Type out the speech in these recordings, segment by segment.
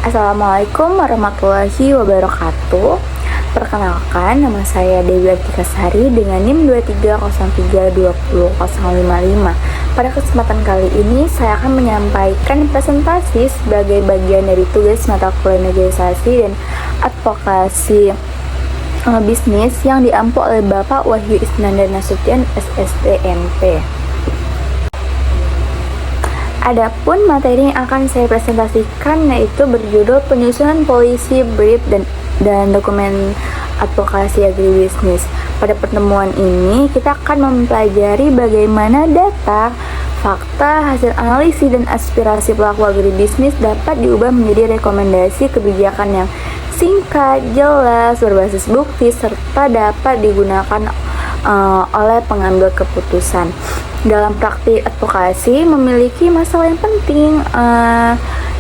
Assalamualaikum warahmatullahi wabarakatuh. Perkenalkan, nama saya Dewi Artikasari dengan NIM 2303200055. Pada kesempatan kali ini, saya akan menyampaikan presentasi sebagai bagian dari tugas mata kuliah negosiasi dan advokasi bisnis yang diampu oleh Bapak Wahyu Isnanda Nasution, SSTMP. Adapun materi yang akan saya presentasikan yaitu berjudul penyusunan policy brief dan dokumen advokasi agribisnis. Pada pertemuan ini kita akan mempelajari bagaimana data, fakta, hasil analisis dan aspirasi pelaku agribisnis dapat diubah menjadi rekomendasi kebijakan yang singkat, jelas, berbasis bukti serta dapat digunakan oleh pengambil keputusan. Dalam praktik advokasi memiliki masalah yang penting.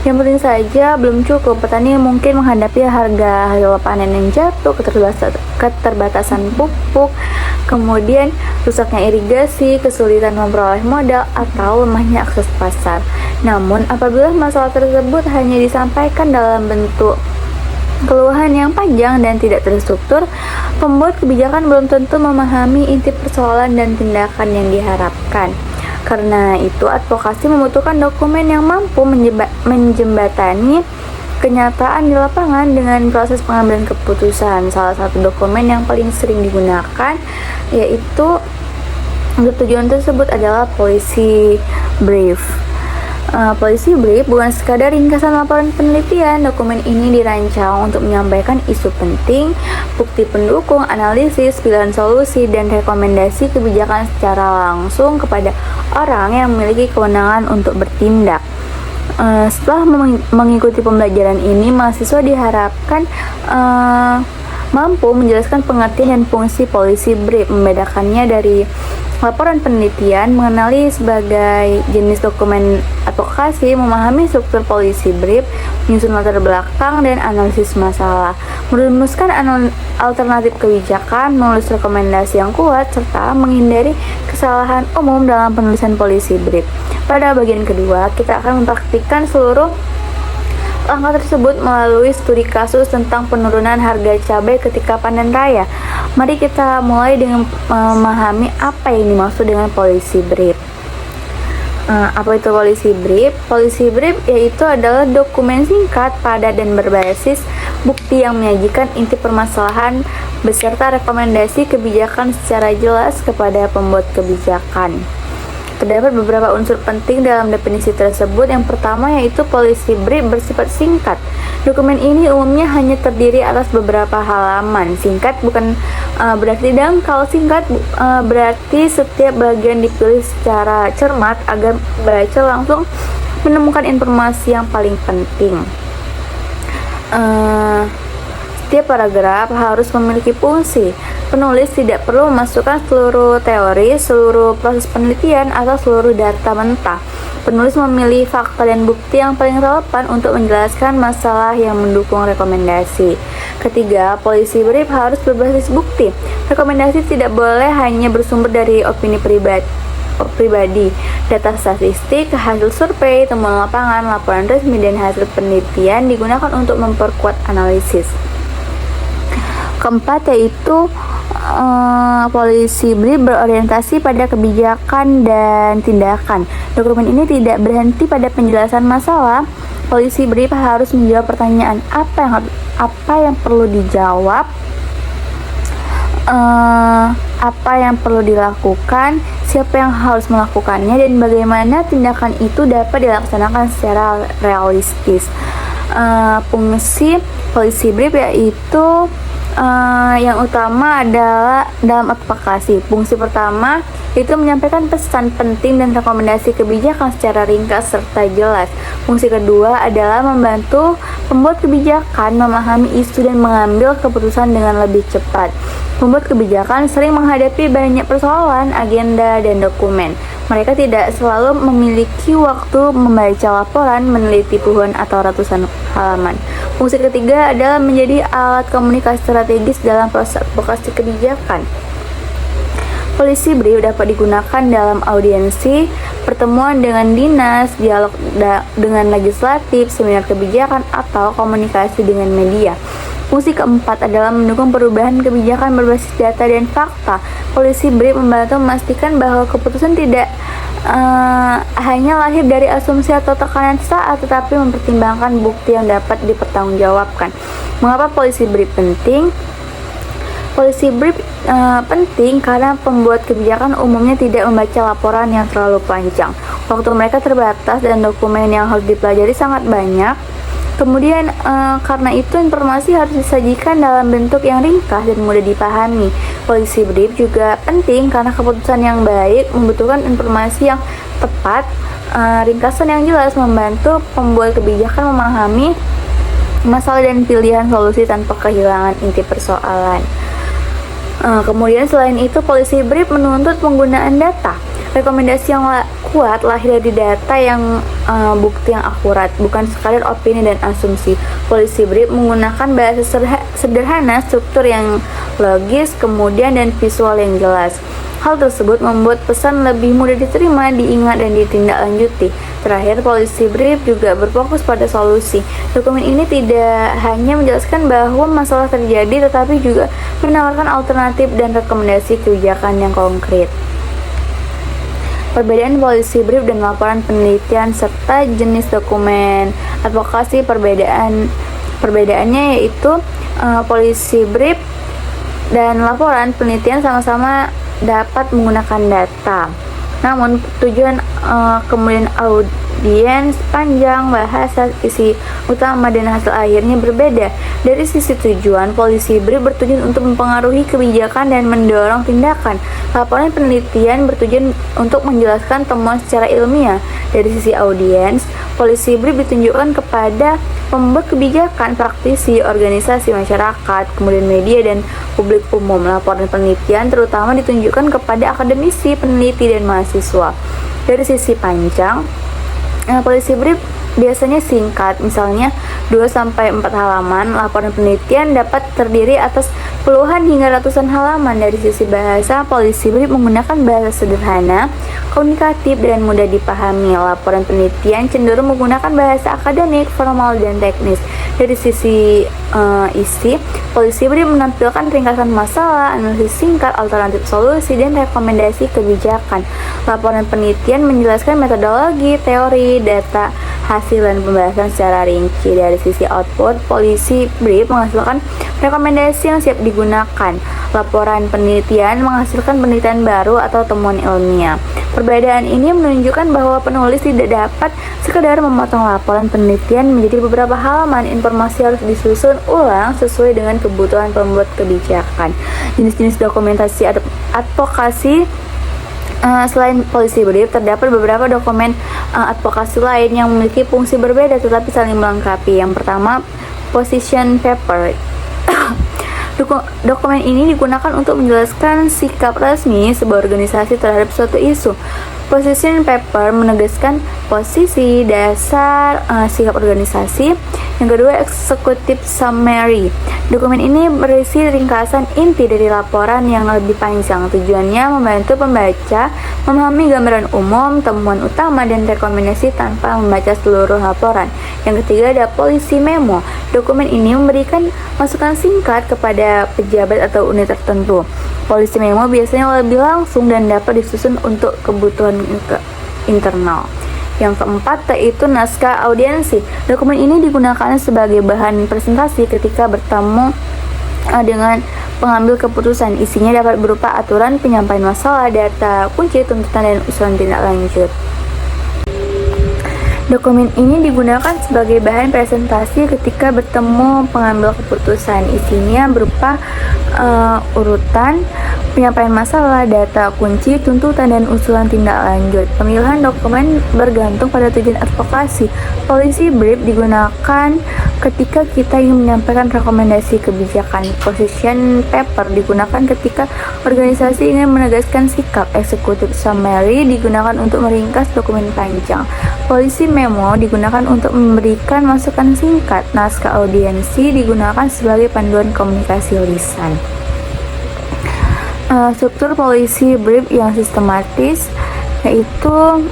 Yang penting saja belum cukup. Petani mungkin menghadapi harga hasil panen yang jatuh, keterbatasan pupuk, kemudian rusaknya irigasi, kesulitan memperoleh modal, atau lemahnya akses pasar. Namun apabila masalah tersebut hanya disampaikan dalam bentuk keluhan yang panjang dan tidak terstruktur, pembuat kebijakan belum tentu memahami inti persoalan dan tindakan yang diharapkan. Karena itu, advokasi membutuhkan dokumen yang mampu menjembatani kenyataan di lapangan dengan proses pengambilan keputusan. Salah satu dokumen yang paling sering digunakan yaitu untuk tujuan tersebut adalah policy brief. Policy brief bukan sekadar ringkasan laporan penelitian. Dokumen ini dirancang untuk menyampaikan isu penting, bukti pendukung, analisis, pilihan solusi, dan rekomendasi kebijakan secara langsung kepada orang yang memiliki kewenangan untuk bertindak. Setelah mengikuti pembelajaran ini, mahasiswa diharapkan mampu menjelaskan pengertian dan fungsi policy brief, membedakannya dari laporan penelitian, mengenali sebagai jenis dokumen advokasi, memahami struktur policy brief, menyusun latar belakang dan analisis masalah, merumuskan alternatif kebijakan, menulis rekomendasi yang kuat, serta menghindari kesalahan umum dalam penulisan policy brief. Pada bagian kedua, kita akan mempraktikkan seluruh langkah tersebut melalui studi kasus tentang penurunan harga cabai ketika panen raya. Mari kita mulai dengan memahami apa yang dimaksud dengan policy brief. Apa itu policy brief? Policy brief yaitu adalah dokumen singkat, padat, dan berbasis bukti yang menyajikan inti permasalahan beserta rekomendasi kebijakan secara jelas kepada pembuat kebijakan. Terdapat beberapa unsur penting dalam definisi tersebut. Yang pertama yaitu policy brief bersifat singkat. Dokumen ini umumnya hanya terdiri atas beberapa halaman. Singkat bukan berarti dangkal. Singkat berarti setiap bagian dipilih secara cermat agar baca langsung menemukan informasi yang paling penting. Setiap paragraf harus memiliki fungsi. Penulis tidak perlu memasukkan seluruh teori, seluruh proses penelitian, atau seluruh data mentah. Penulis memilih fakta dan bukti yang paling relevan untuk menjelaskan masalah yang mendukung rekomendasi. Ketiga, policy brief harus berbasis bukti. Rekomendasi tidak boleh hanya bersumber dari opini pribadi. Data statistik, hasil survei, temuan lapangan, laporan resmi, dan hasil penelitian digunakan untuk memperkuat analisis. Keempat yaitu policy brief berorientasi pada kebijakan dan tindakan. Dokumen ini tidak berhenti pada penjelasan masalah. Policy brief harus menjawab pertanyaan apa yang perlu dijawab, apa yang perlu dilakukan, siapa yang harus melakukannya, dan bagaimana tindakan itu dapat dilaksanakan secara realistis. Fungsi policy brief yaitu yang utama adalah dalam advokasi. Fungsi pertama itu menyampaikan pesan penting dan rekomendasi kebijakan secara ringkas serta jelas. Fungsi kedua adalah membantu pembuat kebijakan memahami isu dan mengambil keputusan dengan lebih cepat. Pembuat kebijakan sering menghadapi banyak persoalan, agenda, dan dokumen. Mereka tidak selalu memiliki waktu membaca laporan, meneliti puluhan atau ratusan halaman. Fungsi ketiga adalah menjadi alat komunikasi strategis dalam proses advokasi kebijakan. Polisi brief dapat digunakan dalam audiensi, pertemuan dengan dinas, dialog dengan legislatif, seminar kebijakan, atau komunikasi dengan media. Fungsi keempat adalah mendukung perubahan kebijakan berbasis data dan fakta. Polisi brief membantu memastikan bahwa keputusan tidak hanya lahir dari asumsi atau tekanan saat, tetapi mempertimbangkan bukti yang dapat dipertanggungjawabkan. Mengapa polisi brief penting? Polisi brief penting karena pembuat kebijakan umumnya tidak membaca laporan yang terlalu panjang. Waktu mereka terbatas dan dokumen yang harus dipelajari sangat banyak. Kemudian karena itu informasi harus disajikan dalam bentuk yang ringkas dan mudah dipahami. Polisi brief juga penting karena keputusan yang baik membutuhkan informasi yang tepat. Ringkasan yang jelas membantu pembuat kebijakan memahami masalah dan pilihan solusi tanpa kehilangan inti persoalan. Kemudian selain itu, polisi brief menuntut penggunaan data. Rekomendasi yang kuat lahir dari data yang bukti yang akurat, bukan sekadar opini dan asumsi. Polisi brief menggunakan bahasa sederhana, struktur yang logis, kemudian dan visual yang jelas. Hal tersebut membuat pesan lebih mudah diterima, diingat, dan ditindaklanjuti. Terakhir, polisi brief juga berfokus pada solusi. Dokumen ini tidak hanya menjelaskan bahwa masalah terjadi, tetapi juga menawarkan alternatif dan rekomendasi kebijakan yang konkret. Perbedaan polisi brief dan laporan penelitian serta jenis dokumen advokasi perbedaannya yaitu polisi brief dan laporan penelitian sama-sama dapat menggunakan data. Namun tujuan kemudian audiens panjang, bahasa, isi utama, dan hasil akhirnya berbeda. Dari sisi tujuan, polisi brief bertujuan untuk mempengaruhi kebijakan dan mendorong tindakan. Laporan penelitian bertujuan untuk menjelaskan temuan secara ilmiah. Dari sisi audiens, polisi brief ditunjukkan kepada pembuat kebijakan, praktisi, organisasi masyarakat, kemudian media dan publik umum. Laporan penelitian terutama ditunjukkan kepada akademisi, peneliti, dan mahasiswa. Dari sisi panjang, polisi brief biasanya singkat, misalnya 2-4 halaman. Laporan penelitian dapat terdiri atas puluhan hingga ratusan halaman. Dari sisi bahasa, polisi brief menggunakan bahasa sederhana, komunikatif, dan mudah dipahami. Laporan penelitian cenderung menggunakan bahasa akademik, formal, dan teknis. Dari sisi isi, polisi brief menampilkan ringkasan masalah, analisis singkat, alternatif solusi, dan rekomendasi kebijakan. Laporan penelitian menjelaskan metodologi, teori, data, hasil, dan pembahasan secara rinci. Dari sisi output, polisi brief menghasilkan rekomendasi yang siap digunakan. Laporan penelitian menghasilkan penelitian baru atau temuan ilmiah. Perbedaan ini menunjukkan bahwa penulis tidak dapat sekedar memotong laporan penelitian menjadi beberapa halaman. Informasi harus disusun ulang sesuai dengan kebutuhan pembuat kebijakan. Jenis-jenis dokumentasi advokasi selain polisi brief, terdapat beberapa dokumen advokasi lain yang memiliki fungsi berbeda tetapi saling melengkapi. Yang pertama, position paper. Dokumen ini digunakan untuk menjelaskan sikap resmi sebuah organisasi terhadap suatu isu. Position paper menegaskan posisi dasar sikap organisasi. Yang kedua, executive summary. Dokumen ini berisi ringkasan inti dari laporan yang lebih panjang. Tujuannya membantu pembaca memahami gambaran umum, temuan utama, dan rekomendasi tanpa membaca seluruh laporan. Yang ketiga ada policy memo. Dokumen ini memberikan masukan singkat kepada pejabat atau unit tertentu. Policy memo biasanya lebih langsung dan dapat disusun untuk kebutuhan internal. Yang keempat yaitu naskah audiensi. Dokumen ini digunakan sebagai bahan presentasi ketika bertemu dengan pengambil keputusan. Isinya dapat berupa aturan, penyampaian masalah, data kunci, tuntutan, dan usulan tindak lanjut. Dokumen ini digunakan sebagai bahan presentasi ketika bertemu pengambil keputusan. Isinya berupa urutan, penyampaian masalah, data kunci, tuntutan, dan usulan tindak lanjut. Pemilihan dokumen bergantung pada tujuan advokasi. Policy brief digunakan ketika kita ingin menyampaikan rekomendasi kebijakan. Position paper digunakan ketika organisasi ingin menegaskan sikap. Executive summary digunakan untuk meringkas dokumen panjang. Policy memo digunakan untuk memberikan masukan singkat. Naskah audiensi digunakan sebagai panduan komunikasi lisan. struktur policy brief yang sistematis, yaitu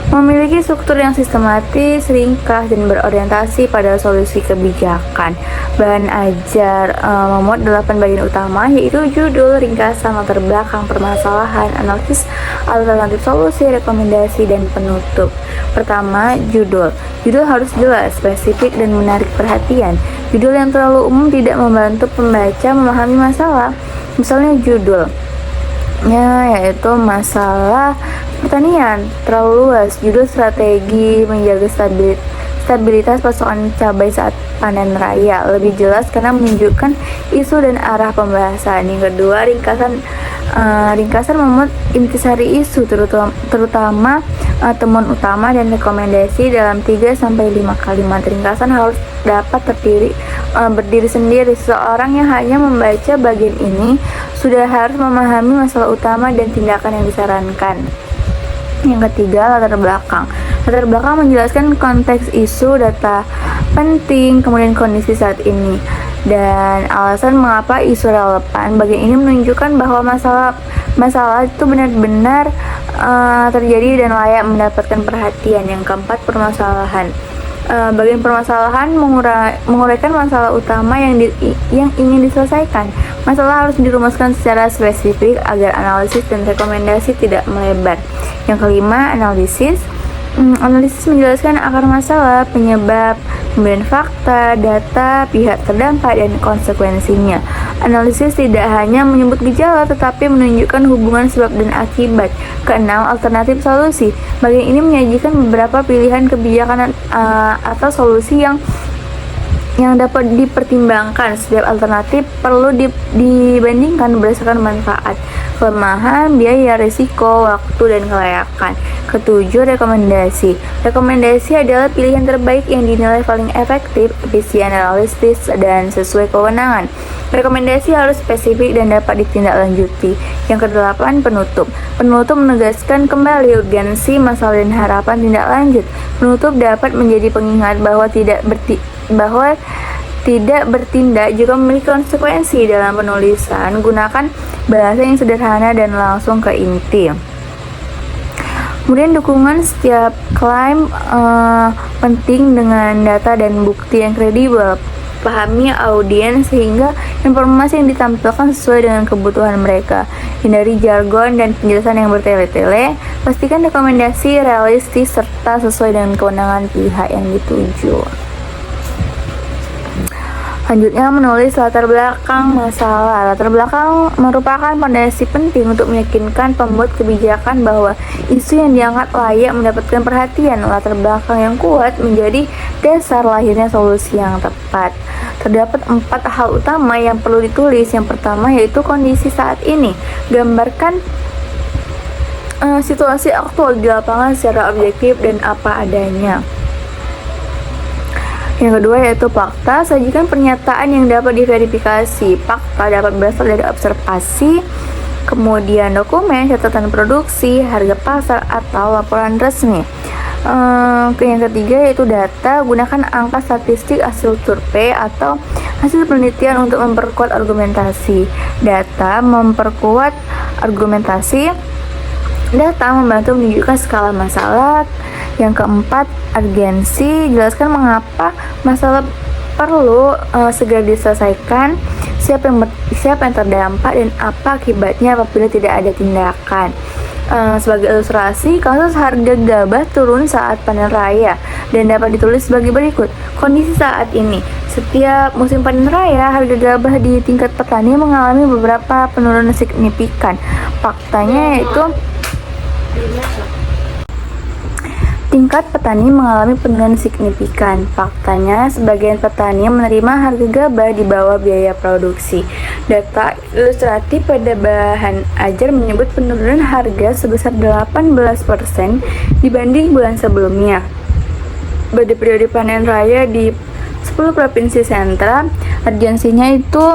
memiliki struktur yang sistematis, ringkas, dan berorientasi pada solusi kebijakan. Bahan ajar memuat 8 bagian utama, yaitu judul, ringkasan, latar belakang, permasalahan, analisis, alternatif solusi, rekomendasi, dan penutup. Pertama, judul. Judul harus jelas, spesifik, dan menarik perhatian. Judul yang terlalu umum tidak membantu pembaca memahami masalah. Misalnya judulnya yaitu masalah pertanian, terlalu luas. Judul strategi menjaga stabilitas pasokan cabai saat panen raya, lebih jelas karena menunjukkan isu dan arah pembahasan. Yang kedua, ringkasan memuat intisari isu, terutama temuan utama dan rekomendasi dalam 3-5 kalimat. Ringkasan harus dapat berdiri sendiri. Seseorang yang hanya membaca bagian ini sudah harus memahami masalah utama dan tindakan yang disarankan. Yang ketiga, latar belakang. Latar belakang menjelaskan konteks isu, data penting, kemudian kondisi saat ini, dan alasan mengapa isu relevan. Bagian ini menunjukkan bahwa masalah itu benar-benar terjadi dan layak mendapatkan perhatian. Yang keempat, permasalahan. Bagian permasalahan menguraikan masalah utama yang ingin diselesaikan. Masalah harus dirumuskan secara spesifik agar analisis dan rekomendasi tidak melebar. Yang kelima, analisis. Analisis menjelaskan akar masalah, penyebab, kemudian fakta, data, pihak terdampak, dan konsekuensinya. Analisis tidak hanya menyebut gejala, tetapi menunjukkan hubungan sebab dan akibat. Keenam, alternatif solusi. Bagian ini menyajikan beberapa pilihan kebijakan atau solusi yang dapat dipertimbangkan. Setiap alternatif perlu dibandingkan berdasarkan manfaat, kelemahan, biaya, risiko, waktu, dan kelayakan. Ketujuh, rekomendasi. Rekomendasi adalah pilihan terbaik yang dinilai paling efektif, efisien, realistis, dan sesuai kewenangan. Rekomendasi harus spesifik dan dapat ditindaklanjuti. Yang kedelapan, penutup. Penutup menegaskan kembali urgensi masalah dan harapan tindak lanjut. Penutup dapat menjadi pengingat bahwa tidak bertindak juga memiliki konsekuensi. Dalam penulisan, gunakan bahasa yang sederhana dan langsung ke inti. Kemudian dukungan setiap klaim penting dengan data dan bukti yang kredibel. Pahami audiens sehingga informasi yang ditampilkan sesuai dengan kebutuhan mereka. Hindari jargon dan penjelasan yang bertele-tele. Pastikan rekomendasi realistis serta sesuai dengan kewenangan pihak yang dituju. Selanjutnya, menulis latar belakang masalah. Latar belakang merupakan fondasi penting untuk meyakinkan pembuat kebijakan bahwa isu yang diangkat layak mendapatkan perhatian. Latar belakang yang kuat menjadi dasar lahirnya solusi yang tepat. Terdapat 4 hal utama yang perlu ditulis. Yang pertama yaitu kondisi saat ini. Gambarkan situasi aktual di lapangan secara objektif dan apa adanya. Yang kedua yaitu fakta. Sajikan pernyataan yang dapat diverifikasi. Fakta dapat berasal dari observasi, kemudian dokumen, catatan produksi, harga pasar, atau laporan resmi. Yang ketiga yaitu data. Gunakan angka statistik, hasil survei, atau hasil penelitian untuk memperkuat argumentasi. Data memperkuat argumentasi. Data membantu menunjukkan skala masalah. Yang keempat, urgensi. Jelaskan mengapa masalah perlu segera diselesaikan, siapa yang terdampak, dan apa akibatnya apabila tidak ada tindakan. Sebagai ilustrasi, kasus harga gabah turun saat panen raya dan dapat ditulis sebagai berikut. Kondisi saat ini, setiap musim panen raya, harga gabah di tingkat petani mengalami beberapa penurunan signifikan. Faktanya yaitu tingkat petani mengalami penurunan signifikan. Faktanya, sebagian petani menerima harga gabah di bawah biaya produksi. Data ilustratif pada bahan ajar menyebut penurunan harga sebesar 18% dibanding bulan sebelumnya. Pada periode panen raya di 10 provinsi sentra, urgensinya itu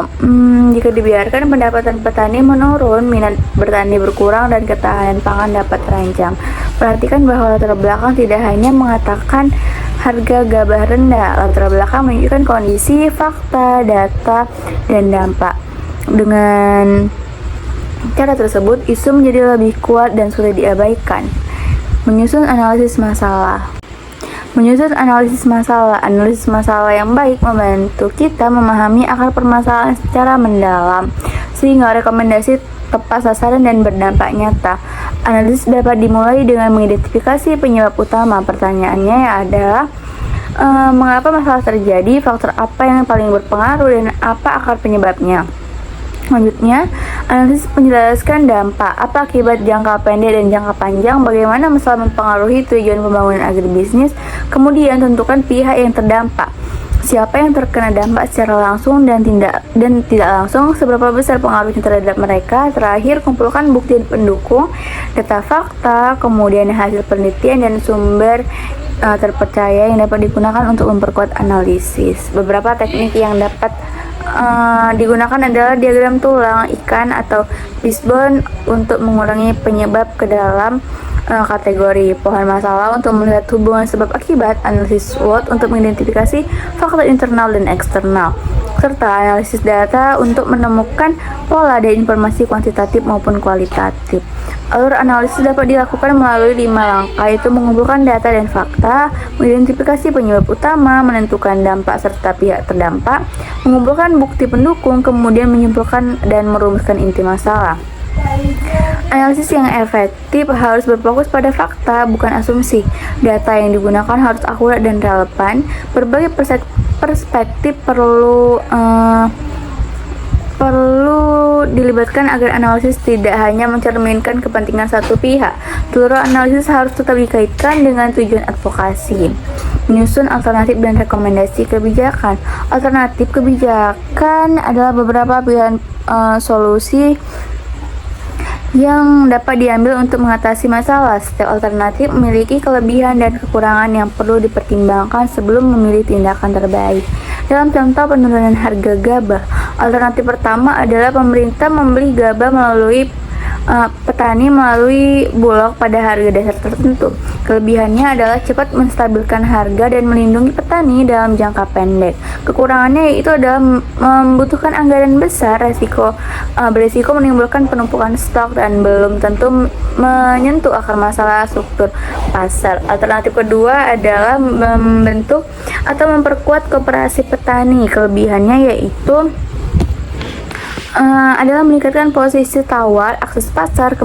jika dibiarkan pendapatan petani menurun, minat bertani berkurang, dan ketahanan pangan dapat terancam. Perhatikan bahwa latar belakang tidak hanya mengatakan harga gabah rendah. Latar belakang menunjukkan kondisi, fakta, data, dan dampak. Dengan cara tersebut, isu menjadi lebih kuat dan sulit diabaikan. Menyusun analisis masalah. Analisis masalah yang baik membantu kita memahami akar permasalahan secara mendalam, sehingga rekomendasi tepat sasaran dan berdampak nyata. Analisis dapat dimulai dengan mengidentifikasi penyebab utama. Pertanyaannya adalah, mengapa masalah terjadi, faktor apa yang paling berpengaruh, dan apa akar penyebabnya. Selanjutnya, analisis menjelaskan dampak, apa akibat jangka pendek dan jangka panjang, bagaimana masalah mempengaruhi tujuan pembangunan agribisnis, kemudian tentukan pihak yang terdampak, siapa yang terkena dampak secara langsung dan tidak langsung, seberapa besar pengaruhnya terhadap mereka. Terakhir, kumpulkan bukti pendukung, data fakta, kemudian hasil penelitian dan sumber terpercaya yang dapat digunakan untuk memperkuat analisis. Beberapa teknik yang dapat digunakan adalah diagram tulang ikan atau fishbone untuk mengurangi penyebab ke dalam kategori, pohon masalah untuk melihat hubungan sebab akibat, analisis SWOT untuk mengidentifikasi faktor internal dan eksternal, serta analisis data untuk menemukan pola dan informasi kuantitatif maupun kualitatif. Alur analisis dapat dilakukan melalui 5 langkah, yaitu mengumpulkan data dan fakta, mengidentifikasi penyebab utama, menentukan dampak serta pihak terdampak, mengumpulkan bukti pendukung, kemudian menyimpulkan dan merumuskan inti masalah. Analisis yang efektif harus berfokus pada fakta, bukan asumsi. Data yang digunakan harus akurat dan relevan. Berbagai perspektif perlu dilibatkan agar analisis tidak hanya mencerminkan kepentingan satu pihak. Seluruh analisis harus tetap dikaitkan dengan tujuan advokasi. Menyusun alternatif dan rekomendasi kebijakan. Alternatif kebijakan adalah beberapa pilihan solusi yang dapat diambil untuk mengatasi masalah. Setiap alternatif memiliki kelebihan dan kekurangan yang perlu dipertimbangkan sebelum memilih tindakan terbaik. Dalam contoh penurunan harga gabah, alternatif pertama adalah pemerintah membeli gabah melalui petani melalui bulog pada harga dasar tertentu. Kelebihannya adalah cepat menstabilkan harga dan melindungi petani dalam jangka pendek. Kekurangannya yaitu adalah membutuhkan anggaran besar, beresiko menimbulkan penumpukan stok dan belum tentu menyentuh akar masalah struktur pasar. Alternatif kedua adalah membentuk atau memperkuat koperasi petani. Kelebihannya yaitu adalah meningkatkan posisi tawar, akses pasar,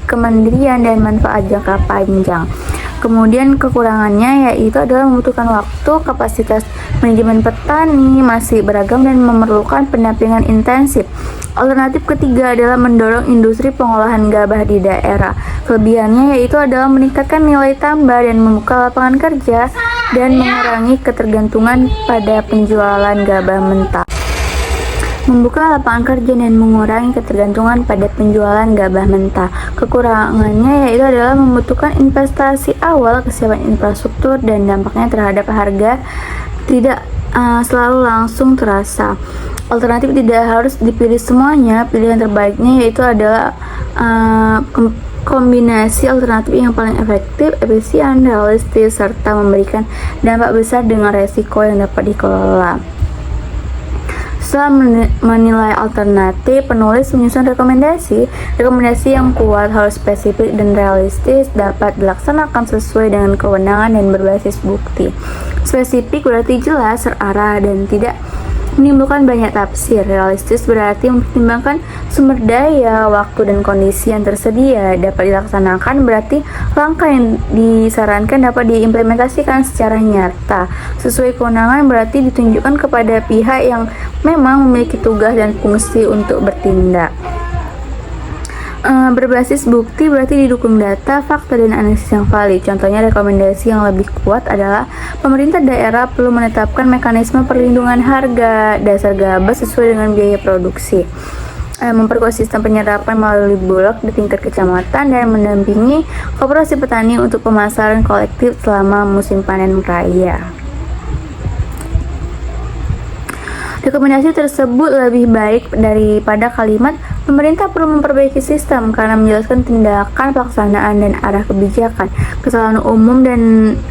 kemandirian, dan manfaat jangka panjang. Kemudian kekurangannya yaitu adalah membutuhkan waktu, kapasitas manajemen petani masih beragam dan memerlukan pendampingan intensif. Alternatif ketiga adalah mendorong industri pengolahan gabah di daerah. Kelebihannya yaitu adalah meningkatkan nilai tambah dan membuka lapangan kerja dan mengurangi ketergantungan pada penjualan gabah mentah. Membuka lapangan kerja dan mengurangi ketergantungan pada penjualan gabah mentah. Kekurangannya yaitu adalah membutuhkan investasi awal, kesiapan infrastruktur, dan dampaknya terhadap harga tidak selalu langsung terasa. Alternatif tidak harus dipilih semuanya. Pilihan terbaiknya yaitu adalah kombinasi alternatif yang paling efektif, efisien, realistis, serta memberikan dampak besar dengan resiko yang dapat dikelola. Setelah menilai alternatif, penulis menyusun rekomendasi. Rekomendasi yang kuat harus spesifik dan realistis, dapat dilaksanakan sesuai dengan kewenangan dan berbasis bukti. Spesifik berarti jelas, terarah, dan tidak menimbulkan banyak tafsir. Realistis berarti mempertimbangkan sumber daya, waktu, dan kondisi yang tersedia. Dapat dilaksanakan berarti langkah yang disarankan dapat diimplementasikan secara nyata. Sesuai kewenangan berarti ditunjukkan kepada pihak yang memang memiliki tugas dan fungsi untuk bertindak. Berbasis bukti berarti didukung data, fakta, dan analisis yang valid. Contohnya, rekomendasi yang lebih kuat adalah pemerintah daerah perlu menetapkan mekanisme perlindungan harga dasar gabah sesuai dengan biaya produksi, memperkuat sistem penyerapan melalui bulog di tingkat kecamatan, dan mendampingi koperasi petani untuk pemasaran kolektif selama musim panen raya. Rekomendasi tersebut lebih baik daripada kalimat Pemerintah perlu memperbaiki sistem karena menjelaskan tindakan, pelaksanaan, dan arah kebijakan. Kesalahan umum dan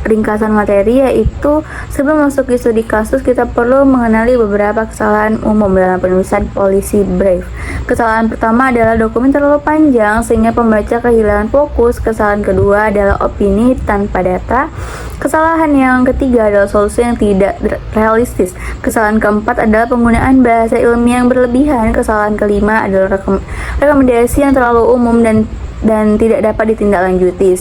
ringkasan materi yaitu sebelum masuk ke studi kasus kita perlu mengenali beberapa kesalahan umum dalam penulisan polisi brief. Kesalahan pertama adalah dokumen terlalu panjang sehingga pembaca kehilangan fokus. Kesalahan kedua adalah opini tanpa data. Kesalahan yang ketiga adalah solusi yang tidak realistis. Kesalahan keempat adalah penggunaan bahasa ilmiah yang berlebihan. Kesalahan kelima adalah rekomendasi yang terlalu umum dan tidak dapat ditindaklanjuti.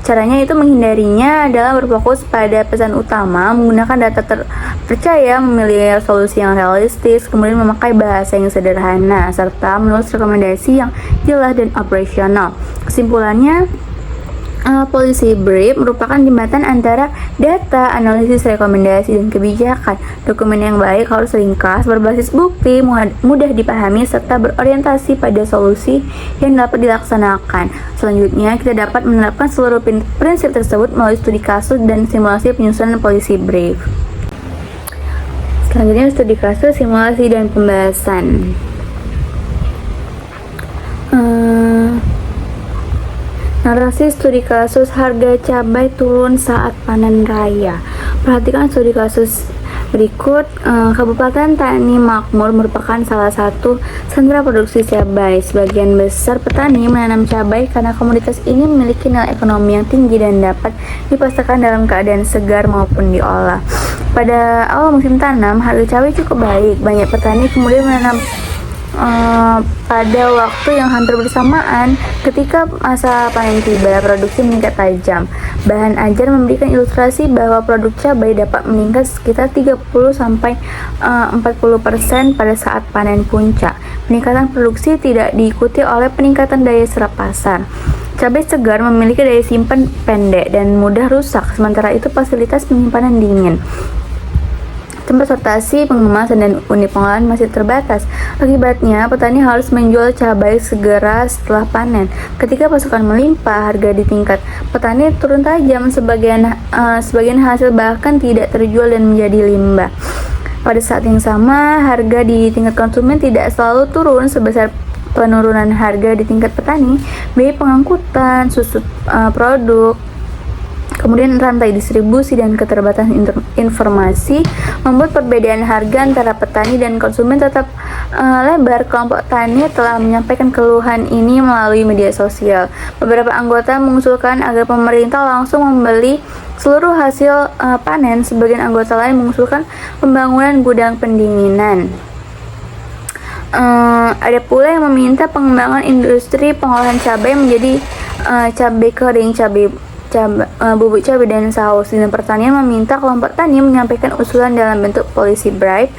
Caranya itu menghindarinya adalah berfokus pada pesan utama, menggunakan data terpercaya, memilih solusi yang realistis, kemudian memakai bahasa yang sederhana, serta menulis rekomendasi yang jelas dan operasional. Kesimpulannya, polisi brief merupakan jembatan antara data, analisis, rekomendasi, dan kebijakan. Dokumen yang baik harus ringkas, berbasis bukti, mudah dipahami, serta berorientasi pada solusi yang dapat dilaksanakan. Selanjutnya, kita dapat menerapkan seluruh prinsip tersebut melalui studi kasus dan simulasi penyusunan polisi brief. Selanjutnya, studi kasus, simulasi, dan pembahasan. Narasi studi kasus harga cabai turun saat panen raya. Perhatikan studi kasus berikut. Kabupaten Tani Makmur merupakan salah satu sentra produksi cabai. Sebagian besar petani menanam cabai karena komoditas ini memiliki nilai ekonomi yang tinggi dan dapat dipasarkan dalam keadaan segar maupun diolah. Pada awal musim tanam, harga cabai cukup baik. Banyak petani kemudian menanam pada waktu yang hampir bersamaan. Ketika masa panen tiba, produksi meningkat tajam. Bahan ajar memberikan ilustrasi bahwa produk cabai dapat meningkat sekitar 30-40% pada saat panen puncak. Peningkatan produksi tidak diikuti oleh peningkatan daya serap pasar. Cabai segar memiliki daya simpan pendek dan mudah rusak, sementara itu fasilitas penyimpanan dingin, tempat sortasi, pengemasan, dan unit pengolahan masih terbatas. Akibatnya, petani harus menjual cabai segera setelah panen. Ketika pasokan melimpah, harga di tingkat petani turun tajam, sebagian hasil bahkan tidak terjual dan menjadi limbah. Pada saat yang sama, harga di tingkat konsumen tidak selalu turun sebesar penurunan harga di tingkat petani. Biaya pengangkutan, susut produk, kemudian rantai distribusi dan keterbatasan informasi membuat perbedaan harga antara petani dan konsumen tetap lebar. Kelompok tani telah menyampaikan keluhan ini melalui media sosial. Beberapa anggota mengusulkan agar pemerintah langsung membeli seluruh hasil panen. Sebagian anggota lain mengusulkan pembangunan gudang pendinginan. Ada pula yang meminta pengembangan industri pengolahan cabai menjadi cabai kering, bubuk cabai, dan saus. Dinas Pertanian meminta kelompok tani menyampaikan usulan dalam bentuk polisi brief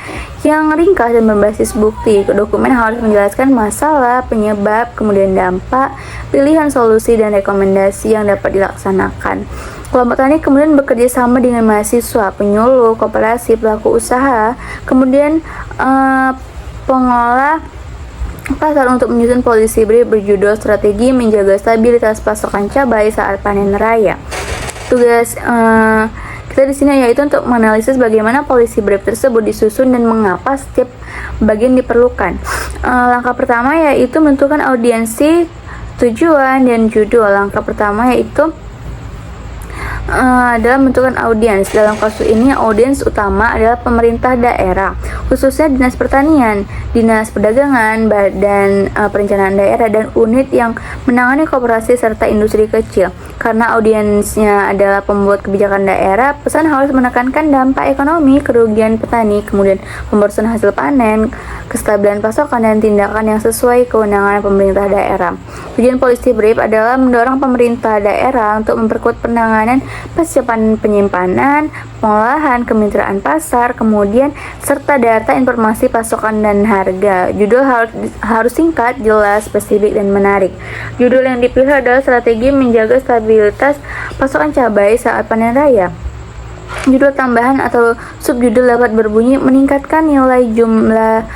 yang ringkas dan berbasis bukti. Dokumen harus menjelaskan masalah, penyebab, kemudian dampak, pilihan solusi, dan rekomendasi yang dapat dilaksanakan. Kelompok tani kemudian bekerja sama dengan mahasiswa, penyuluh, koperasi, pelaku usaha, kemudian pengolah pasar untuk menyusun polisi brief berjudul Strategi Menjaga Stabilitas Pasokan Cabai Saat Panen Raya. Tugas kita di sini yaitu untuk menganalisis bagaimana polisi brief tersebut disusun dan mengapa setiap bagian diperlukan. Langkah pertama yaitu menentukan audiensi, tujuan, dan judul. Langkah pertama yaitu adalah menentukan audiens. Dalam kasus ini, audiens utama adalah pemerintah daerah, khususnya Dinas Pertanian, Dinas Perdagangan, Badan Perencanaan Daerah, dan unit yang menangani koperasi serta industri kecil. Karena audiensnya adalah pembuat kebijakan daerah, pesan harus menekankan dampak ekonomi, kerugian petani, kemudian pemborosan hasil panen, kestabilan pasokan, dan tindakan yang sesuai kewenangan pemerintah daerah. Tujuan polisi brief adalah mendorong pemerintah daerah untuk memperkuat penanganan pasca penyimpanan, pengolahan, kemitraan pasar, kemudian serta data informasi pasokan dan harga. Judul harus singkat, jelas, spesifik, dan menarik. Judul yang dipilih adalah Strategi Menjaga Stabilitas Pasokan Cabai Saat Panen Raya. Judul tambahan atau subjudul dapat berbunyi meningkatkan nilai jumlah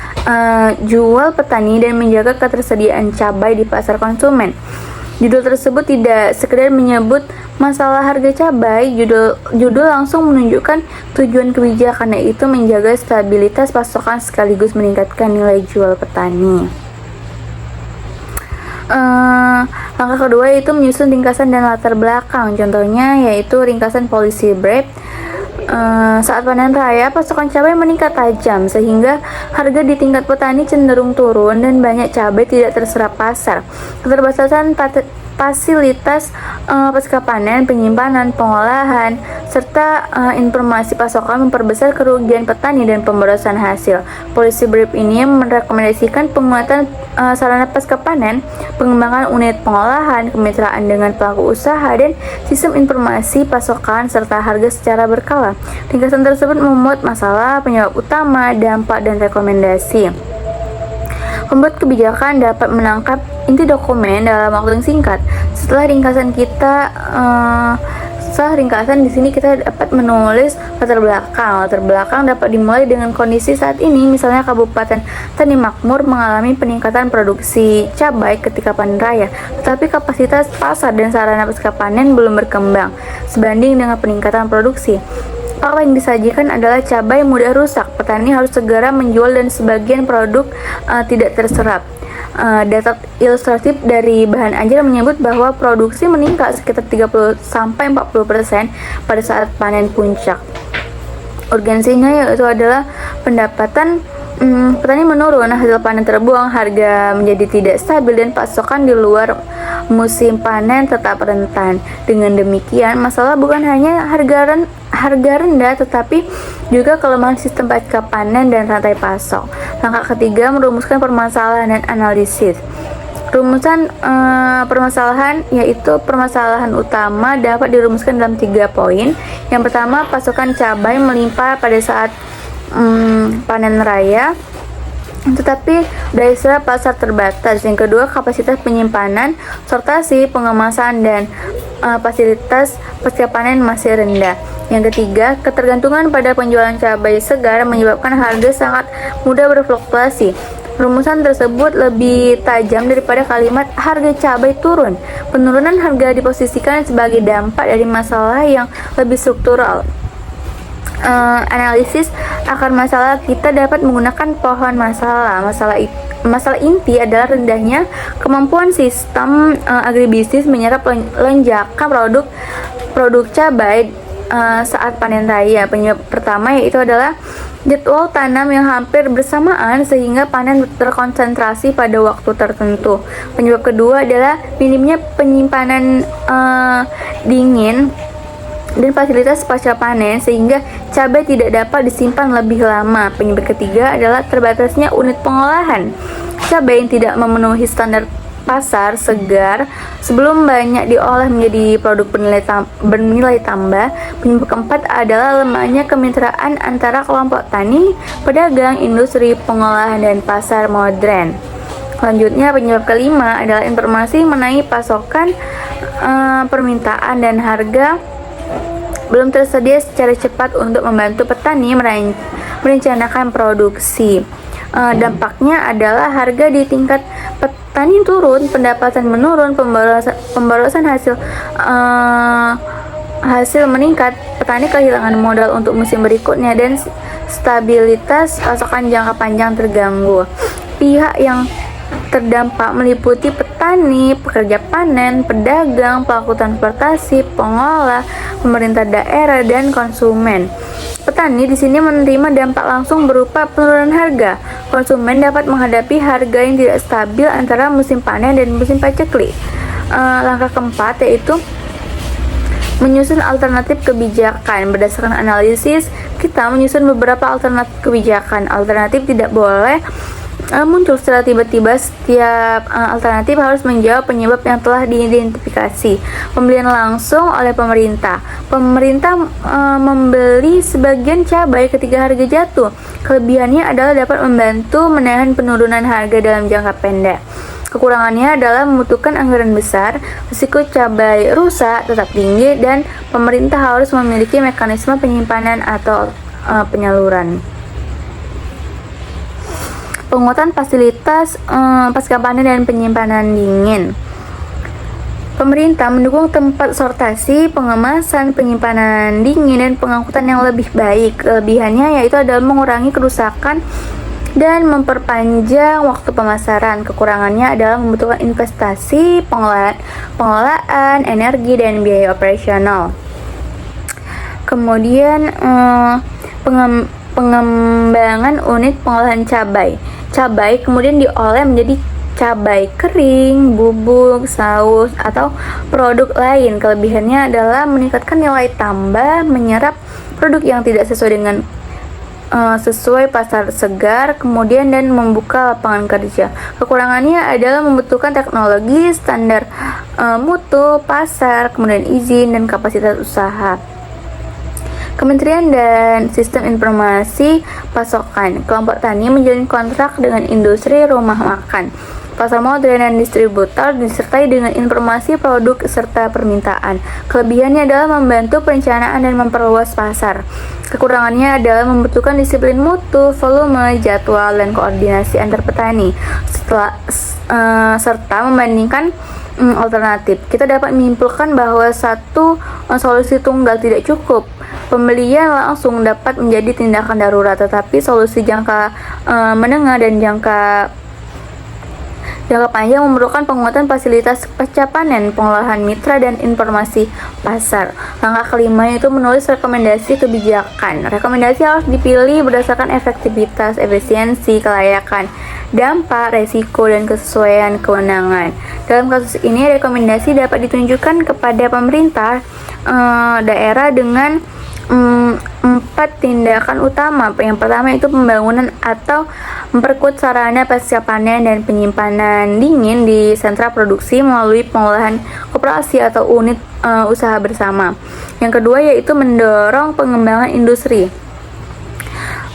jual petani dan menjaga ketersediaan cabai di pasar konsumen. Judul tersebut tidak sekedar menyebut masalah harga cabai, judul langsung menunjukkan tujuan kebijakan, yaitu menjaga stabilitas pasokan sekaligus meningkatkan nilai jual petani. Langkah kedua yaitu menyusun ringkasan dan latar belakang. Contohnya yaitu ringkasan policy brief. Saat panen raya, pasokan cabai meningkat tajam sehingga harga di tingkat petani cenderung turun dan banyak cabai tidak terserap pasar. Keterbatasan fasilitas pasca panen, penyimpanan, pengolahan, serta informasi pasokan memperbesar kerugian petani dan pemborosan hasil. Policy brief ini merekomendasikan penguatan sarana pasca panen, pengembangan unit pengolahan, kemitraan dengan pelaku usaha, dan sistem informasi pasokan serta harga secara berkala. Ringkasan tersebut memuat masalah, penyebab utama, dampak, dan rekomendasi. Pembuat kebijakan dapat menangkap inti dokumen dalam waktu yang singkat. Setelah ringkasan di sini kita dapat menulis latar belakang. Latar belakang dapat dimulai dengan kondisi saat ini, misalnya Kabupaten Tani Makmur mengalami peningkatan produksi cabai ketika panen raya, tetapi kapasitas pasar dan sarana pasca panen belum berkembang sebanding dengan peningkatan produksi. Fakta yang disajikan adalah cabai mudah rusak, petani harus segera menjual dan sebagian produk tidak terserap. Data ilustratif dari bahan ajar menyebut bahwa produksi meningkat sekitar 30-40% pada saat panen puncak. Urgensinya yaitu adalah pendapatan petani menurun, hasil panen terbuang, harga menjadi tidak stabil, dan pasokan di luar musim panen tetap rentan. Dengan demikian, masalah bukan hanya harga rendah, tetapi juga kelemahan sistem pasca panen dan rantai pasok. Langkah ketiga, merumuskan permasalahan dan analisis. Rumusan permasalahan yaitu permasalahan utama dapat dirumuskan dalam 3 poin. Yang pertama, pasokan cabai melimpah pada saat panen raya, tetapi daya pasar terbatas. Yang kedua, kapasitas penyimpanan, sortasi, pengemasan, dan fasilitas pasca panen masih rendah. Yang ketiga, ketergantungan pada penjualan cabai segar menyebabkan harga sangat mudah berfluktuasi. Rumusan tersebut lebih tajam daripada kalimat harga cabai turun. Penurunan harga diposisikan sebagai dampak dari masalah yang lebih struktural. Analisis akar masalah, kita dapat menggunakan pohon masalah. Masalah inti adalah rendahnya kemampuan sistem agribisnis menyerap lonjakan produk cabai saat panen raya. Penyebab pertama yaitu adalah jadwal tanam yang hampir bersamaan sehingga panen terkonsentrasi pada waktu tertentu. Penyebab kedua adalah minimnya penyimpanan dingin dan fasilitas pasca panen sehingga cabai tidak dapat disimpan lebih lama. Penyebab ketiga adalah terbatasnya unit pengolahan cabai yang tidak memenuhi standar pasar segar sebelum banyak diolah menjadi produk bernilai tambah. Penyebab keempat adalah lemahnya kemitraan antara kelompok tani, pedagang, industri pengolahan, dan pasar modern. Selanjutnya, penyebab kelima adalah informasi mengenai pasokan, permintaan, dan harga belum tersedia secara cepat untuk membantu petani merencanakan produksi. Dampaknya adalah harga di tingkat petani turun, pendapatan menurun, pemborosan hasil meningkat, petani kehilangan modal untuk musim berikutnya, dan stabilitas pasokan jangka panjang terganggu. Pihak yang terdampak meliputi petani, pekerja panen, pedagang, pelaku transportasi, pengolah, pemerintah daerah, dan konsumen. Petani di sini menerima dampak langsung berupa penurunan harga. Konsumen dapat menghadapi harga yang tidak stabil antara musim panen dan musim paceklik. Langkah keempat yaitu menyusun alternatif kebijakan. Berdasarkan analisis, kita menyusun beberapa alternatif kebijakan. Alternatif tidak boleh muncul secara tiba-tiba. Setiap alternatif harus menjawab penyebab yang telah diidentifikasi. Pembelian langsung oleh pemerintah. Pemerintah membeli sebagian cabai ketika harga jatuh. Kelebihannya adalah dapat membantu menahan penurunan harga dalam jangka pendek. Kekurangannya adalah membutuhkan anggaran besar, risiko cabai rusak tetap tinggi, dan pemerintah harus memiliki mekanisme penyimpanan atau penyaluran. Penguatan fasilitas pasca panen dan penyimpanan dingin. Pemerintah mendukung tempat sortasi, pengemasan, penyimpanan dingin, dan pengangkutan yang lebih baik. Kelebihannya yaitu adalah mengurangi kerusakan dan memperpanjang waktu pemasaran. Kekurangannya adalah membutuhkan investasi, pengelolaan energi, dan biaya operasional. Kemudian pengembangan unit pengolahan cabai. Cabai kemudian diolah menjadi cabai kering, bubuk, saus, atau produk lain. Kelebihannya adalah meningkatkan nilai tambah, menyerap produk yang tidak sesuai dengan sesuai pasar segar, kemudian dan membuka lapangan kerja. Kekurangannya adalah membutuhkan teknologi, standar mutu, pasar, kemudian izin dan kapasitas usaha. Kementerian dan Sistem Informasi Pasokan. Kelompok tani menjalin kontrak dengan industri rumah makan, pasar modern, dan distributor disertai dengan informasi produk serta permintaan. Kelebihannya adalah membantu perencanaan dan memperluas pasar. Kekurangannya adalah membutuhkan disiplin mutu, volume, jadwal, dan koordinasi antar petani. Serta membandingkan alternatif. Kita dapat menyimpulkan bahwa satu solusi tunggal tidak cukup. Pembelian langsung dapat menjadi tindakan darurat, tetapi solusi jangka menengah dan jangka panjang memerlukan penguatan fasilitas pasca panen, pengolahan mitra, dan informasi pasar. Langkah kelima yaitu menulis rekomendasi kebijakan. Rekomendasi harus dipilih berdasarkan efektivitas, efisiensi, kelayakan, dampak, resiko, dan kesesuaian kewenangan. Dalam kasus ini, rekomendasi dapat ditunjukkan kepada pemerintah daerah dengan 4 tindakan utama. Yang pertama itu pembangunan atau memperkuat sarana pasca panen dan penyimpanan dingin di sentra produksi melalui pengolahan koperasi atau unit usaha bersama. Yang kedua yaitu mendorong pengembangan industri.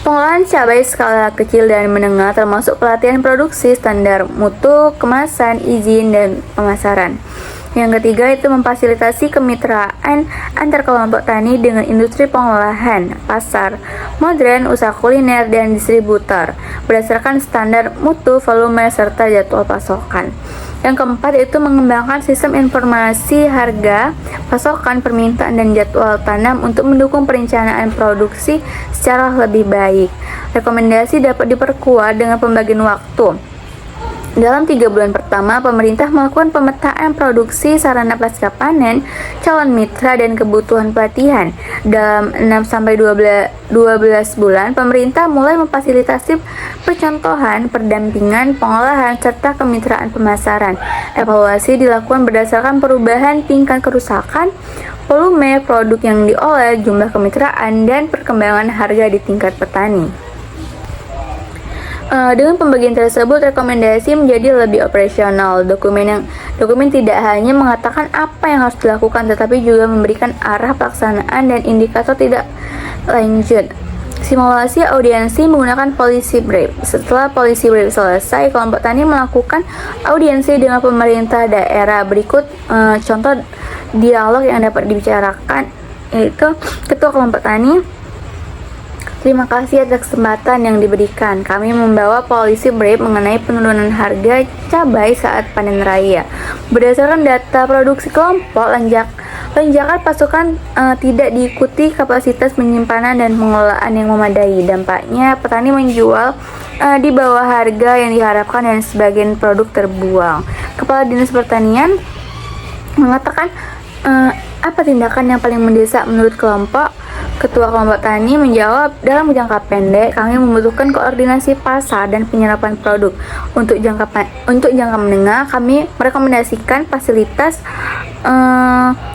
Pengolahan cabai skala kecil dan menengah termasuk pelatihan produksi, standar mutu, kemasan, izin, dan pemasaran. Yang ketiga itu memfasilitasi kemitraan antar kelompok tani dengan industri pengolahan, pasar modern, usaha kuliner, dan distributor berdasarkan standar mutu, volume, serta jadwal pasokan. Yang keempat itu mengembangkan sistem informasi harga, pasokan, permintaan, dan jadwal tanam untuk mendukung perencanaan produksi secara lebih baik. Rekomendasi dapat diperkuat dengan pembagian waktu. Dalam 3 bulan pertama, pemerintah melakukan pemetaan produksi sarana pasca panen, calon mitra, dan kebutuhan pelatihan. Dalam 6-12 bulan, pemerintah mulai memfasilitasi percontohan, pendampingan, pengolahan, serta kemitraan pemasaran. Evaluasi dilakukan berdasarkan perubahan tingkat kerusakan, volume produk yang diolah, jumlah kemitraan, dan perkembangan harga di tingkat petani. Dengan pembagian tersebut, rekomendasi menjadi lebih operasional. Dokumen tidak hanya mengatakan apa yang harus dilakukan, tetapi juga memberikan arah pelaksanaan dan indikator tidak lanjut. Simulasi audiensi menggunakan policy brief. Setelah policy brief selesai, kelompok tani melakukan audiensi dengan pemerintah daerah. Berikut contoh dialog yang dapat dibicarakan, yaitu Ketua Kelompok Tani: terima kasih atas kesempatan yang diberikan. Kami membawa policy brief mengenai penurunan harga cabai saat panen raya. Berdasarkan data produksi kelompok, lonjakan pasokan tidak diikuti kapasitas penyimpanan dan pengelolaan yang memadai. Dampaknya, petani menjual di bawah harga yang diharapkan dan sebagian produk terbuang. Kepala Dinas Pertanian mengatakan, apa tindakan yang paling mendesak menurut kelompok? Ketua Kelompok Tani menjawab, dalam jangka pendek kami membutuhkan koordinasi pasar dan penyerapan produk. Untuk jangka menengah kami merekomendasikan fasilitas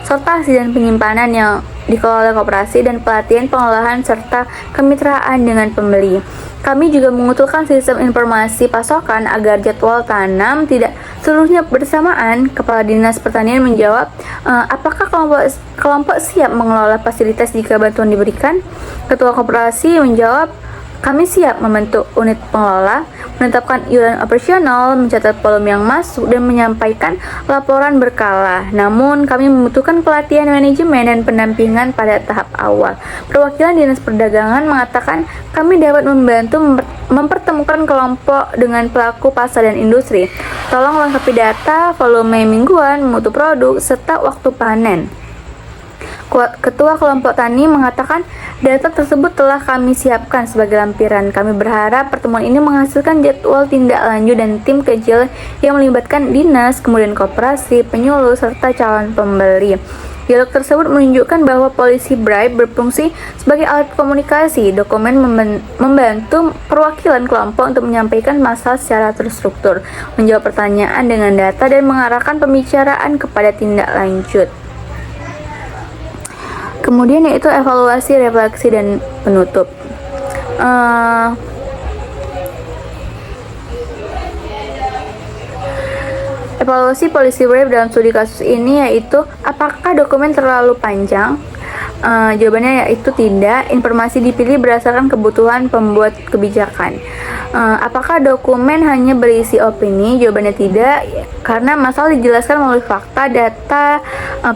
sortasi dan penyimpanan yang dikelola koperasi dan pelatihan pengolahan serta kemitraan dengan pembeli. Kami juga mengusulkan sistem informasi pasokan agar jadwal tanam tidak seluruhnya bersamaan. Kepala Dinas Pertanian menjawab, apakah kelompok siap mengelola fasilitas jika bantuan diberikan? Ketua koperasi menjawab, kami siap membentuk unit pengelola, menetapkan iuran operasional, mencatat volume yang masuk, dan menyampaikan laporan berkala. Namun, kami membutuhkan pelatihan manajemen dan pendampingan pada tahap awal. Perwakilan Dinas Perdagangan mengatakan, kami dapat membantu mempertemukan kelompok dengan pelaku pasar dan industri. Tolong lengkapi data, volume mingguan, mutu produk, serta waktu panen. Ketua kelompok tani mengatakan data tersebut telah kami siapkan sebagai lampiran. Kami berharap pertemuan ini menghasilkan jadwal tindak lanjut dan tim kecil yang melibatkan dinas, kemudian koperasi, penyuluh, serta calon pembeli. Dialog tersebut menunjukkan bahwa polisi bribe berfungsi sebagai alat komunikasi. Dokumen membantu perwakilan kelompok untuk menyampaikan masalah secara terstruktur, menjawab pertanyaan dengan data, dan mengarahkan pembicaraan kepada tindak lanjut. Kemudian yaitu evaluasi, refleksi, dan penutup. Evaluasi polisi bribe dalam studi kasus ini yaitu apakah dokumen terlalu panjang? Jawabannya yaitu tidak. Informasi dipilih berdasarkan kebutuhan pembuat kebijakan. Apakah dokumen hanya berisi opini? Jawabannya tidak, karena masalah dijelaskan melalui fakta, data,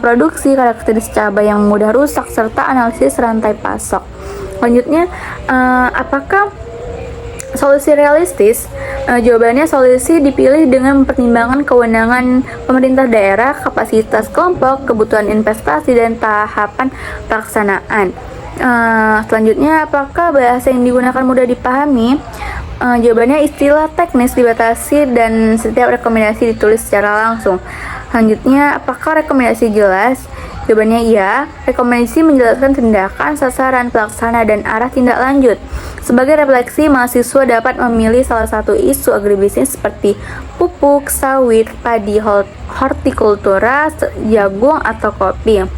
produksi, karakteristik cabai yang mudah rusak, serta analisis rantai pasok. Lanjutnya, apakah solusi realistis? Jawabannya solusi dipilih dengan mempertimbangkan kewenangan pemerintah daerah, kapasitas kelompok, kebutuhan investasi, dan tahapan pelaksanaan. Selanjutnya, apakah bahasa yang digunakan mudah dipahami? Jawabannya istilah teknis dibatasi dan setiap rekomendasi ditulis secara langsung. Selanjutnya, apakah rekomendasi jelas? Jawabannya iya. Rekomendasi menjelaskan tindakan, sasaran, pelaksana, dan arah tindak lanjut. Sebagai refleksi, mahasiswa dapat memilih salah satu isu agribisnis seperti pupuk, sawit, padi, hortikultura, jagung, atau kopi.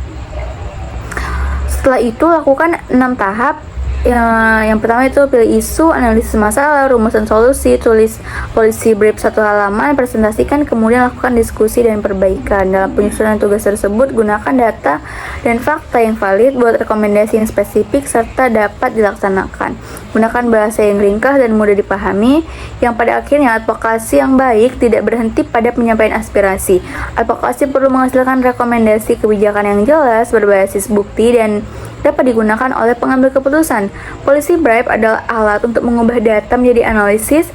Setelah itu, lakukan 6 tahap. Yang pertama itu pilih isu, analisis masalah, rumusan solusi, tulis polisi brief 1 halaman, presentasikan, kemudian lakukan diskusi dan perbaikan. Dalam penyusunan tugas tersebut, gunakan data dan fakta yang valid, buat rekomendasi yang spesifik, serta dapat dilaksanakan. Gunakan bahasa yang ringkas dan mudah dipahami, yang pada akhirnya advokasi yang baik tidak berhenti pada penyampaian aspirasi. Advokasi perlu menghasilkan rekomendasi kebijakan yang jelas, berbasis bukti, dan dapat digunakan oleh pengambil keputusan. Polisi bribe adalah alat untuk mengubah data menjadi analisis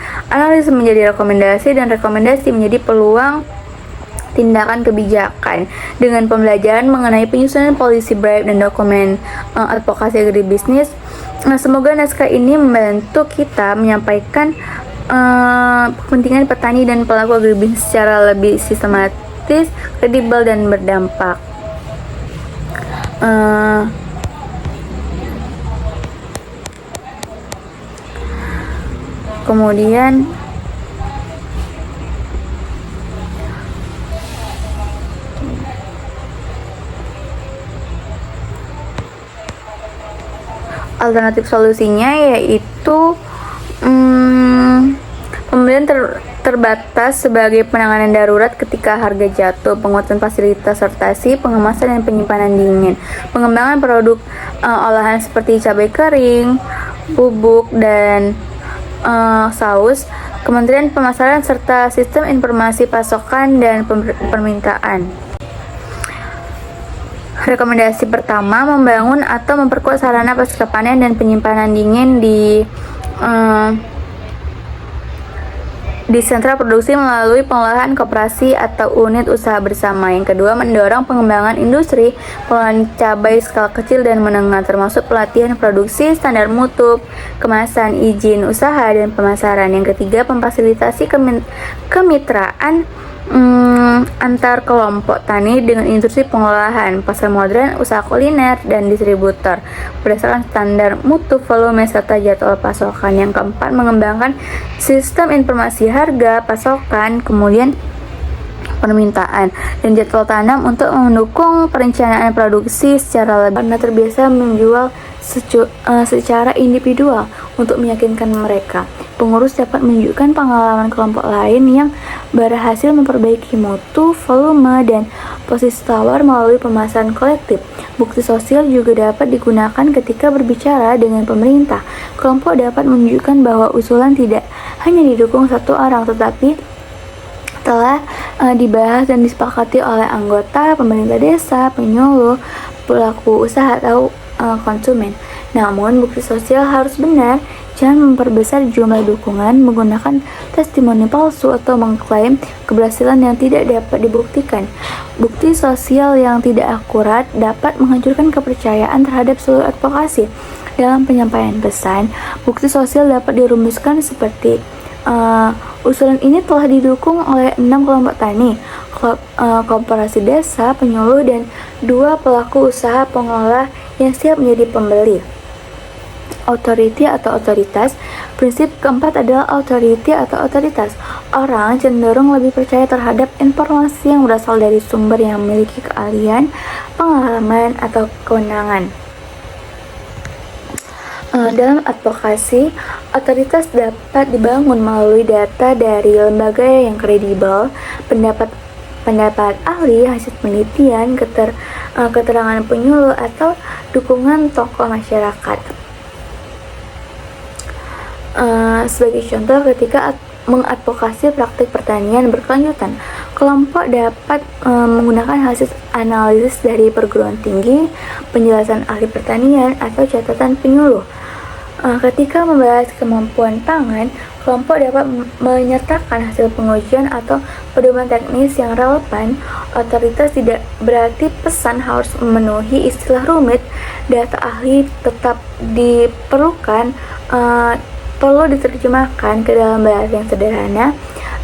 menjadi rekomendasi, dan rekomendasi menjadi peluang tindakan kebijakan. Dengan pembelajaran mengenai penyusunan polisi bribe dan dokumen advokasi agribisnis, semoga naskah ini membantu kita menyampaikan kepentingan petani dan pelaku agribisnis secara lebih sistematis, kredibel, dan berdampak. Kemudian alternatif solusinya yaitu pembelian terbatas sebagai penanganan darurat ketika harga jatuh, penguatan fasilitas sortasi, pengemasan, dan penyimpanan dingin, pengembangan produk olahan seperti cabai kering, bubuk, dan saus, Kementerian Pemasaran, serta sistem informasi pasokan dan permintaan. Rekomendasi pertama, membangun atau memperkuat sarana pasca panen dan penyimpanan dingin di sentra produksi melalui pengolahan koperasi atau unit usaha bersama. Yang kedua, mendorong pengembangan industri pengolahan cabai skala kecil dan menengah, termasuk pelatihan produksi, standar mutu, kemasan, izin usaha, dan pemasaran. Yang ketiga, memfasilitasi kemitraan antar kelompok tani dengan industri pengolahan, pasar modern, usaha kuliner, dan distributor berdasarkan standar mutu, volume, serta jadwal pasokan. Yang keempat, mengembangkan sistem informasi harga, pasokan, kemudian permintaan, dan jadwal tanam untuk mendukung perencanaan produksi secara lebih, karena terbiasa menjual secara individual. Untuk meyakinkan mereka, pengurus dapat menunjukkan pengalaman kelompok lain yang berhasil memperbaiki mutu, volume, dan posisi tawar melalui pemasaran kolektif. Bukti sosial juga dapat digunakan ketika berbicara dengan pemerintah. Kelompok dapat menunjukkan bahwa usulan tidak hanya didukung satu orang, tetapi telah dibahas dan disepakati oleh anggota, pemerintah desa, penyuluh, pelaku usaha, atau konsumen. Namun, bukti sosial harus benar. Jangan memperbesar jumlah dukungan, menggunakan testimoni palsu, atau mengklaim keberhasilan yang tidak dapat dibuktikan. Bukti sosial yang tidak akurat dapat menghancurkan kepercayaan terhadap seluruh advokasi. Dalam penyampaian pesan, bukti sosial dapat dirumuskan seperti usulan ini telah didukung oleh 6 kelompok tani, koperasi desa, penyuluh, dan 2 pelaku usaha pengelola yang siap menjadi pembeli. Authority atau otoritas. Prinsip keempat adalah authority atau otoritas. Orang cenderung lebih percaya terhadap informasi yang berasal dari sumber yang memiliki keahlian, pengalaman, atau kewenangan. Dalam advokasi, otoritas dapat dibangun melalui data dari lembaga yang kredibel, pendapat ahli, hasil penelitian, keterangan penyuluh, atau dukungan tokoh masyarakat. Sebagai contoh, ketika mengadvokasi praktik pertanian berkelanjutan, kelompok dapat menggunakan hasil analisis dari perguruan tinggi, penjelasan ahli pertanian, atau catatan penyuluh. Ketika membahas kemampuan pangan, kelompok dapat menyertakan hasil pengujian atau pedoman teknis yang relevan. Otoritas tidak berarti pesan harus memenuhi istilah rumit. Data ahli tetap diperlukan, perlu diterjemahkan ke dalam bahasa yang sederhana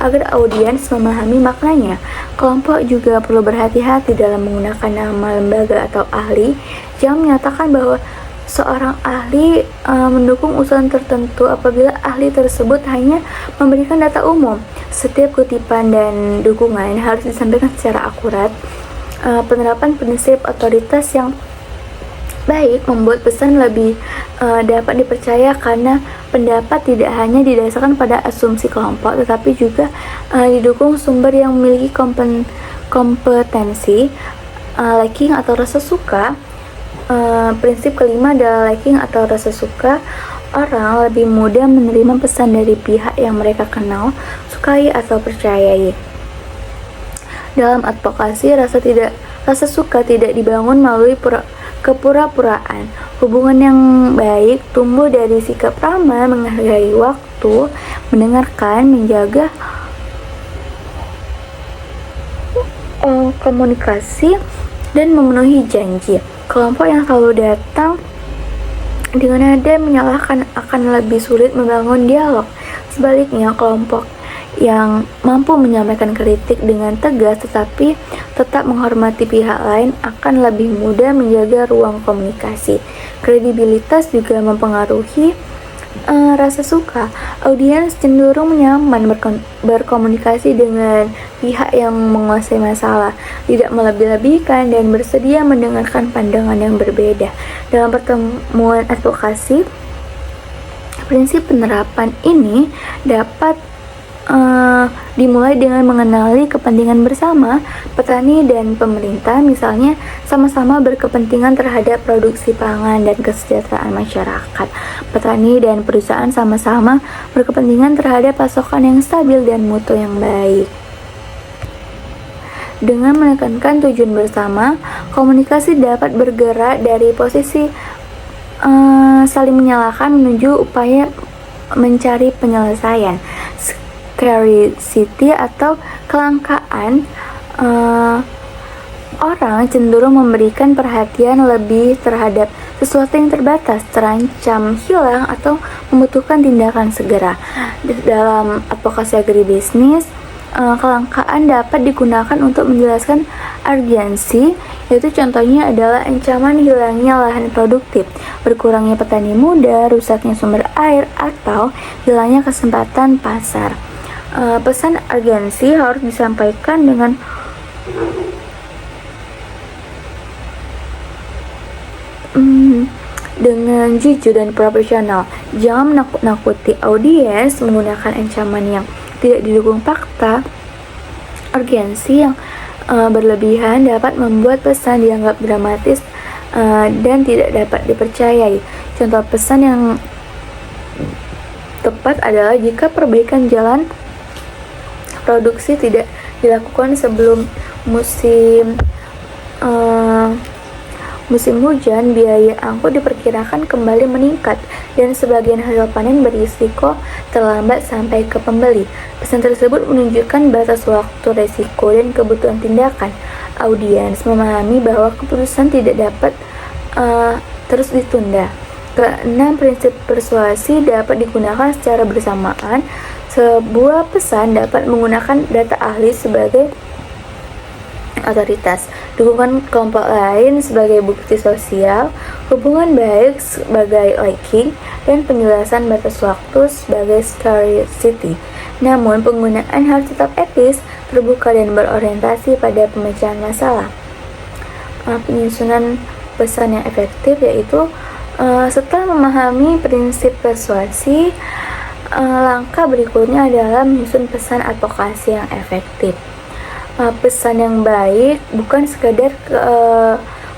agar audiens memahami maknanya. Kelompok juga perlu berhati-hati dalam menggunakan nama lembaga atau ahli. Jangan menyatakan bahwa seorang ahli mendukung usulan tertentu apabila ahli tersebut hanya memberikan data umum. Setiap kutipan dan dukungan harus disampaikan secara akurat. Penerapan prinsip otoritas yang baik membuat pesan lebih dapat dipercaya karena pendapat tidak hanya didasarkan pada asumsi kelompok tetapi juga didukung sumber yang memiliki kompetensi. Liking atau rasa suka. Prinsip kelima adalah liking atau rasa suka. Orang lebih mudah menerima pesan dari pihak yang mereka kenal, sukai, atau percayai. Dalam advokasi, rasa suka tidak dibangun melalui kepura-puraan. Hubungan yang baik tumbuh dari sikap ramah, menghargai waktu, mendengarkan, menjaga komunikasi, dan memenuhi janji. Kelompok yang selalu datang dengan nada menyalahkan akan lebih sulit membangun dialog. Sebaliknya, kelompok yang mampu menyampaikan kritik dengan tegas tetapi tetap menghormati pihak lain akan lebih mudah menjaga ruang komunikasi. Kredibilitas juga mempengaruhi rasa suka. Audiens cenderung nyaman berkomunikasi dengan pihak yang menguasai masalah, tidak melebih-lebihkan, dan bersedia mendengarkan pandangan yang berbeda. Dalam pertemuan advokasi, prinsip penerapan ini dapat dimulai dengan mengenali kepentingan bersama. Petani dan pemerintah misalnya sama-sama berkepentingan terhadap produksi pangan dan kesejahteraan masyarakat. Petani dan perusahaan sama-sama berkepentingan terhadap pasokan yang stabil dan mutu yang baik. Dengan menekankan tujuan bersama, komunikasi dapat bergerak dari posisi saling menyalahkan menuju upaya mencari penyelesaian. Scarcity atau kelangkaan, orang cenderung memberikan perhatian lebih terhadap sesuatu yang terbatas, terancam hilang, atau membutuhkan tindakan segera. Dalam advokasi agribisnis, kelangkaan dapat digunakan untuk menjelaskan urgensi, yaitu contohnya adalah ancaman hilangnya lahan produktif, berkurangnya petani muda, rusaknya sumber air, atau hilangnya kesempatan pasar. Pesan urgensi harus disampaikan dengan jujur dan profesional. Jangan menakut-nakuti audiens menggunakan ancaman yang tidak didukung fakta. Urgensi yang berlebihan dapat membuat pesan dianggap dramatis dan tidak dapat dipercayai. Contoh pesan yang tepat adalah jika perbaikan jalan produksi tidak dilakukan sebelum musim musim hujan, biaya angkut diperkirakan kembali meningkat dan sebagian hasil panen berisiko terlambat sampai ke pembeli. Pesan tersebut menunjukkan batas waktu, resiko, dan kebutuhan tindakan. Audiens memahami bahwa keputusan tidak dapat terus ditunda. Keenam, prinsip persuasi dapat digunakan secara bersamaan. Sebuah pesan dapat menggunakan data ahli sebagai otoritas, dukungan kelompok lain sebagai bukti sosial, hubungan baik sebagai liking, dan penjelasan batas waktu sebagai scarcity. Namun, penggunaan harus tetap etis, terbuka, dan berorientasi pada pemecahan masalah. Penyusunan pesan yang efektif yaitu setelah memahami prinsip persuasi, langkah berikutnya adalah menyusun pesan advokasi yang efektif. Pesan yang baik bukan sekadar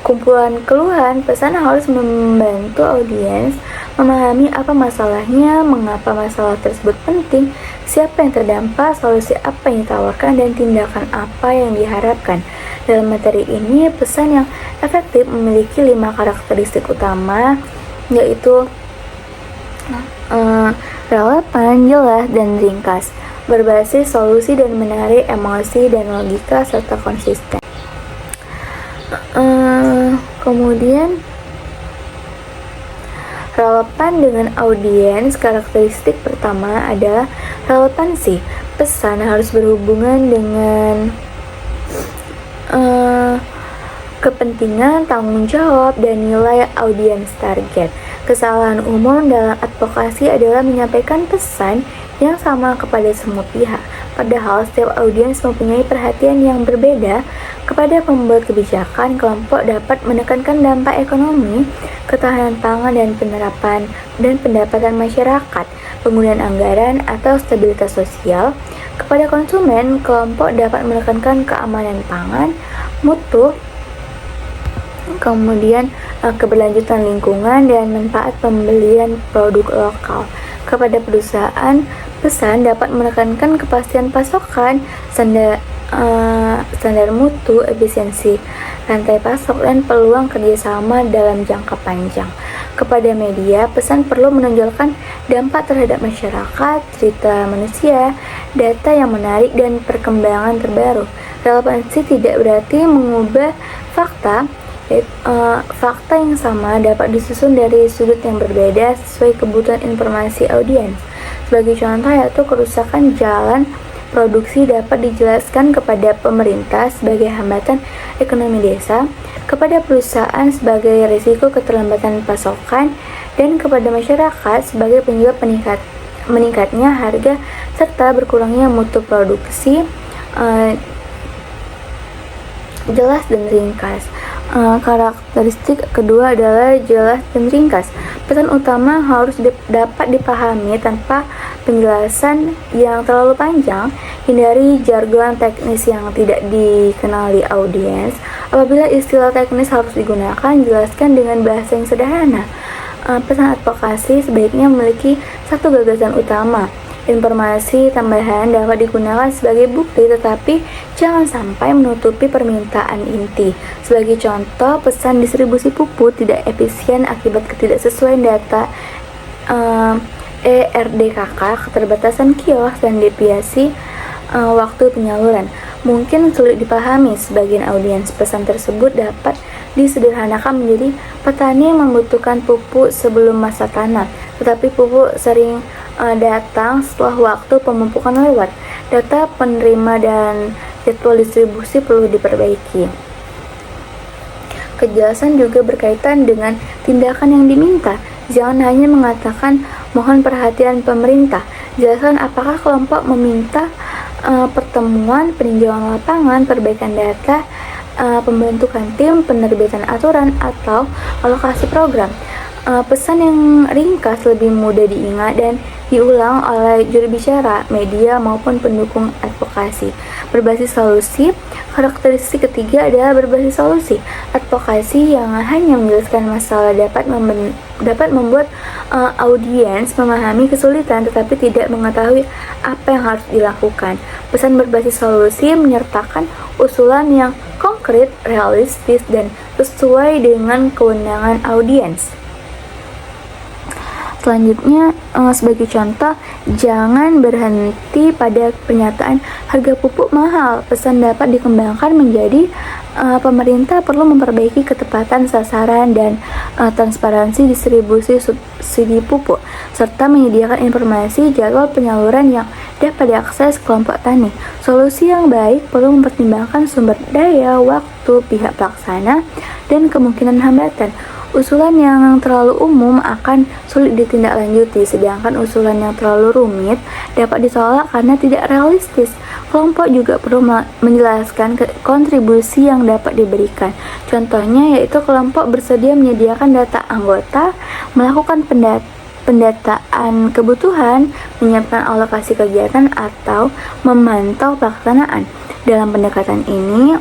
kumpulan keluhan. Pesan harus membantu audiens memahami apa masalahnya, mengapa masalah tersebut penting, siapa yang terdampak, solusi apa yang ditawarkan, dan tindakan apa yang diharapkan. Dalam materi ini, pesan yang efektif memiliki 5 karakteristik utama, yaitu relevan, jelas, dan ringkas, berbasis solusi dan menarik emosi dan logika, serta konsisten. Kemudian relevan dengan audiens. Karakteristik pertama adalah relevansi. Pesan harus berhubungan dengan kepentingan, tanggung jawab, dan nilai audiens target. Kesalahan umum dalam advokasi adalah menyampaikan pesan yang sama kepada semua pihak, padahal setiap audiens mempunyai perhatian yang berbeda. Kepada pembuat kebijakan, kelompok dapat menekankan dampak ekonomi, ketahanan pangan, dan penerapan dan pendapatan masyarakat, penggunaan anggaran, atau stabilitas sosial. Kepada konsumen, kelompok dapat menekankan keamanan pangan, mutu, kemudian keberlanjutan lingkungan, dan manfaat pembelian produk lokal. Kepada perusahaan, pesan dapat menekankan kepastian pasokan, standar mutu, efisiensi rantai pasok, dan peluang kerjasama dalam jangka panjang. Kepada media, pesan perlu menonjolkan dampak terhadap masyarakat, cerita manusia, data yang menarik, dan perkembangan terbaru. Relevansi tidak berarti mengubah fakta. Fakta yang sama dapat disusun dari sudut yang berbeda sesuai kebutuhan informasi audiens. Sebagai contoh, yaitu kerusakan jalan produksi dapat dijelaskan kepada pemerintah sebagai hambatan ekonomi desa, kepada perusahaan sebagai risiko keterlambatan pasokan, dan kepada masyarakat sebagai penyebab meningkatnya harga serta berkurangnya mutu produksi. Jelas dan ringkas. Karakteristik kedua adalah jelas dan ringkas. Pesan utama harus dapat dipahami tanpa penjelasan yang terlalu panjang. Hindari jargon teknis yang tidak dikenali audiens. Apabila istilah teknis harus digunakan, jelaskan dengan bahasa yang sederhana. Pesan advokasi sebaiknya memiliki satu gagasan utama. Informasi tambahan dapat digunakan sebagai bukti, tetapi jangan sampai menutupi permintaan inti. Sebagai contoh, pesan distribusi pupuk tidak efisien akibat ketidaksesuaian data ERDKK, keterbatasan kios, dan deviasi waktu penyaluran. Mungkin sulit dipahami sebagian audiens. Pesan tersebut dapat disederhanakan menjadi petani yang membutuhkan pupuk sebelum masa tanam, tetapi pupuk sering datang setelah waktu pemupukan lewat. Data penerima dan jadwal distribusi perlu diperbaiki. Kejelasan juga berkaitan dengan tindakan yang diminta. Jangan hanya mengatakan mohon perhatian pemerintah. Jelaskan apakah kelompok meminta pertemuan, peninjauan lapangan, perbaikan data, pembentukan tim, penerbitan aturan, atau alokasi program. Pesan yang ringkas lebih mudah diingat dan diulang oleh juru bicara, media, maupun pendukung advokasi. Berbasis solusi. Karakteristik ketiga adalah berbasis solusi. Advokasi yang hanya menjelaskan masalah dapat membuat audiens memahami kesulitan tetapi tidak mengetahui apa yang harus dilakukan. Pesan berbasis solusi menyertakan usulan yang konkret konkret, realistis, dan sesuai dengan kewenangan audiens. Selanjutnya, sebagai contoh, jangan berhenti pada pernyataan harga pupuk mahal. Pesan dapat dikembangkan menjadi pemerintah perlu memperbaiki ketepatan sasaran dan transparansi distribusi subsidi pupuk, serta menyediakan informasi jadwal penyaluran yang dapat diakses kelompok tani. Solusi yang baik perlu mempertimbangkan sumber daya, waktu, pihak pelaksana, dan kemungkinan hambatan. Usulan yang terlalu umum akan sulit ditindaklanjuti, sedangkan usulan yang terlalu rumit dapat ditolak karena tidak realistis. Kelompok juga perlu menjelaskan kontribusi yang dapat diberikan. Contohnya yaitu kelompok bersedia menyediakan data anggota, melakukan pendataan kebutuhan, menyiapkan alokasi kegiatan, atau memantau pelaksanaan. Dalam pendekatan ini,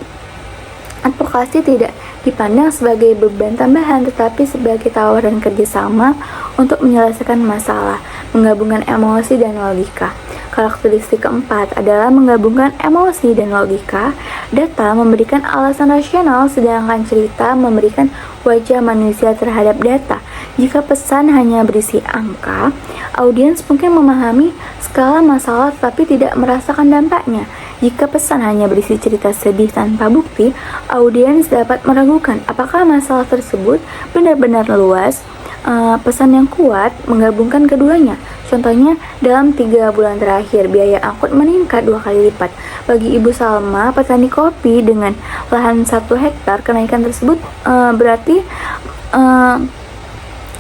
advokasi tidak dipandang sebagai beban tambahan, tetapi sebagai tawaran kerjasama untuk menyelesaikan masalah, menggabungkan emosi dan logika. Karakteristik keempat adalah menggabungkan emosi dan logika. Data memberikan alasan rasional, sedangkan cerita memberikan wajah manusia terhadap data. Jika pesan hanya berisi angka, audiens mungkin memahami skala masalah tetapi tidak merasakan dampaknya. Jika pesan hanya berisi cerita sedih tanpa bukti, audiens dapat meragukan apakah masalah tersebut benar-benar luas. Pesan yang kuat menggabungkan keduanya. Contohnya, dalam 3 bulan terakhir, biaya angkut meningkat 2 kali lipat. Bagi Ibu Salma, petani kopi dengan lahan 1 hektar, kenaikan tersebut berarti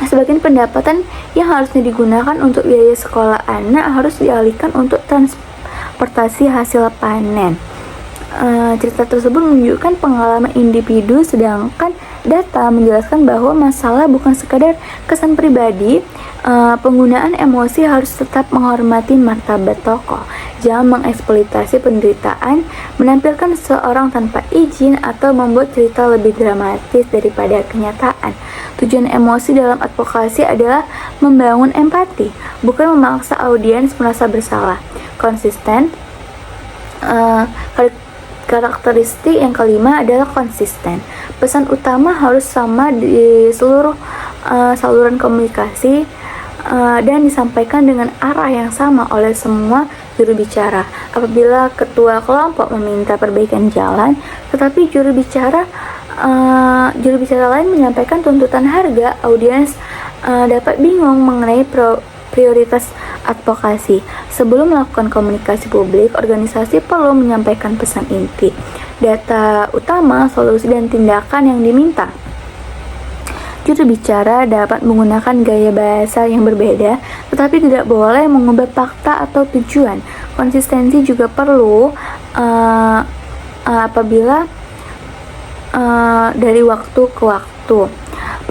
sebagian pendapatan yang harusnya digunakan untuk biaya sekolah anak harus dialihkan untuk transportasi hasil panen. Cerita tersebut menunjukkan pengalaman individu, sedangkan data menjelaskan bahwa masalah bukan sekadar kesan pribadi. Penggunaan emosi harus tetap menghormati martabat tokoh. Jangan mengeksploitasi penderitaan, menampilkan seseorang tanpa izin, atau membuat cerita lebih dramatis daripada kenyataan. Tujuan emosi dalam advokasi adalah membangun empati, bukan memaksa audiens merasa bersalah. Konsisten. Karakteristik yang kelima adalah konsisten. Pesan utama harus sama di seluruh saluran komunikasi dan disampaikan dengan arah yang sama oleh semua juru bicara. Apabila ketua kelompok meminta perbaikan jalan, tetapi juru bicara lain menyampaikan tuntutan harga, audiens dapat bingung mengenai prioritas advokasi. Sebelum melakukan komunikasi publik, organisasi perlu menyampaikan pesan inti, data utama, solusi, dan tindakan yang diminta. Juru bicara dapat menggunakan gaya bahasa yang berbeda, tetapi tidak boleh mengubah fakta atau tujuan. Konsistensi juga perlu apabila dari waktu ke waktu.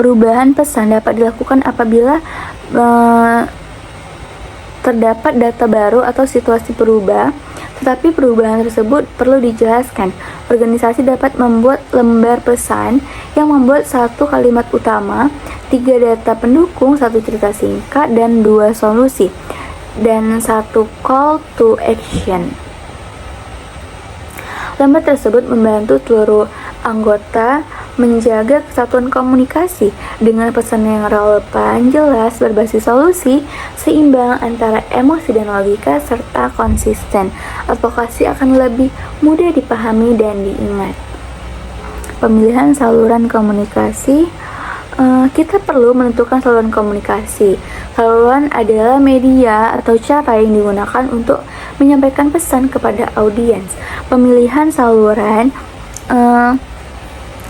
Perubahan pesan dapat dilakukan apabila terdapat data baru atau situasi berubah, tetapi perubahan tersebut perlu dijelaskan. Organisasi dapat membuat lembar pesan yang membuat 1 kalimat utama, 3 data pendukung, 1 cerita singkat, dan 2 solusi, dan 1 call to action. Lembar tersebut membantu seluruh anggota menjaga kesatuan komunikasi dengan pesan yang relevan, jelas, berbasis solusi, seimbang antara emosi dan logika, serta konsisten. Advokasi akan lebih mudah dipahami dan diingat. Pemilihan saluran komunikasi. Kita perlu menentukan saluran komunikasi. Saluran adalah media atau cara yang digunakan untuk menyampaikan pesan kepada audiens. Pemilihan saluran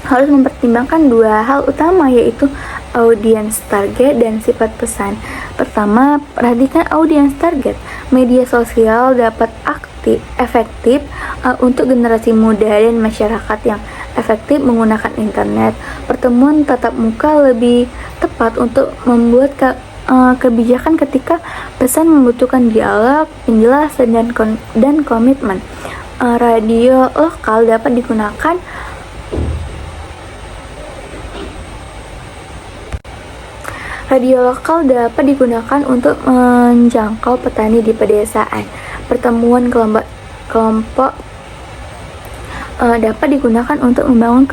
harus mempertimbangkan 2 hal utama, yaitu audiens target dan sifat pesan. Pertama, perhatikan audiens target. Media sosial dapat efektif untuk generasi muda dan masyarakat yang efektif menggunakan internet. Pertemuan tatap muka lebih tepat untuk membuat kebijakan ketika pesan membutuhkan dialog, penjelasan, dan komitmen. Radio lokal dapat digunakan untuk menjangkau petani di pedesaan. Pertemuan kelompok dapat digunakan untuk membangun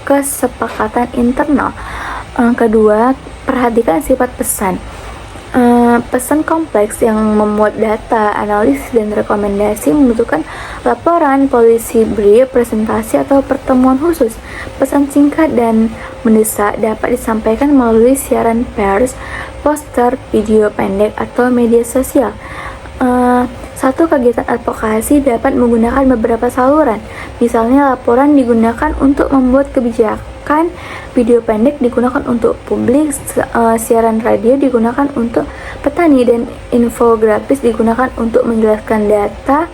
kesepakatan internal. Kedua, perhatikan sifat pesan. Pesan kompleks yang memuat data, analisis, dan rekomendasi membutuhkan laporan, polisi brief, presentasi, atau pertemuan khusus. Pesan singkat dan mendesak dapat disampaikan melalui siaran pers, poster, video pendek, atau media sosial. Satu kegiatan advokasi dapat menggunakan beberapa saluran. Misalnya, laporan digunakan untuk membuat kebijakan, video pendek digunakan untuk publik, siaran radio digunakan untuk petani, dan infografis digunakan untuk menjelaskan data.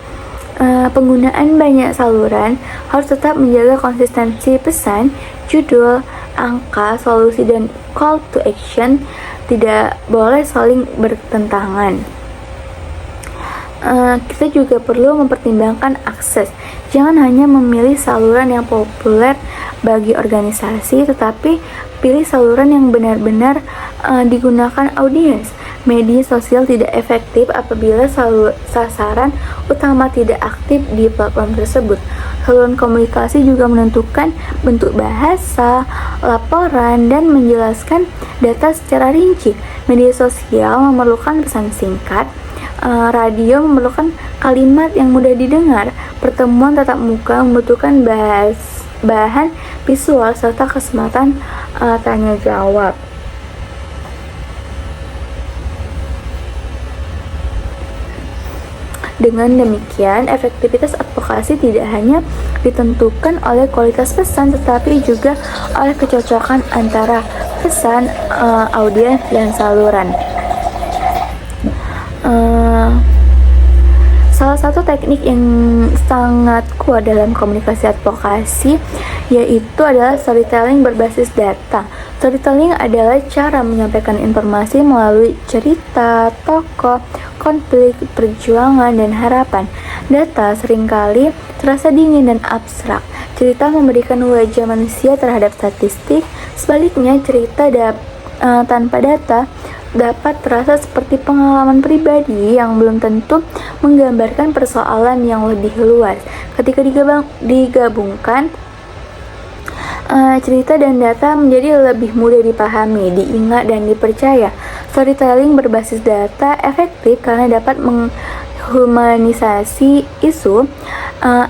Penggunaan banyak saluran harus tetap menjaga konsistensi pesan, judul, angka, solusi, dan call to action tidak boleh saling bertentangan. Kita juga perlu mempertimbangkan akses. Jangan hanya memilih saluran yang populer bagi organisasi, tetapi pilih saluran yang benar-benar digunakan audiens. Media sosial tidak efektif apabila sasaran utama tidak aktif di platform tersebut. Saluran komunikasi juga menentukan bentuk bahasa, laporan, dan menjelaskan data secara rinci. Media sosial memerlukan pesan singkat, radio memerlukan kalimat yang mudah didengar, pertemuan tatap muka membutuhkan bahan visual, serta kesempatan tanya jawab. Dengan demikian, efektivitas advokasi tidak hanya ditentukan oleh kualitas pesan, tetapi juga oleh kecocokan antara pesan, audiens, dan saluran. Salah satu teknik yang sangat kuat dalam komunikasi advokasi yaitu adalah storytelling berbasis data. Storytelling adalah cara menyampaikan informasi melalui cerita, tokoh, konflik, perjuangan, dan harapan. Data seringkali terasa dingin dan abstrak. Cerita memberikan wajah manusia terhadap statistik. Sebaliknya, cerita tanpa data dapat terasa seperti pengalaman pribadi yang belum tentu menggambarkan persoalan yang lebih luas. Ketika digabungkan, cerita dan data menjadi lebih mudah dipahami, diingat, dan dipercaya. Storytelling berbasis data efektif karena dapat menghumanisasi isu.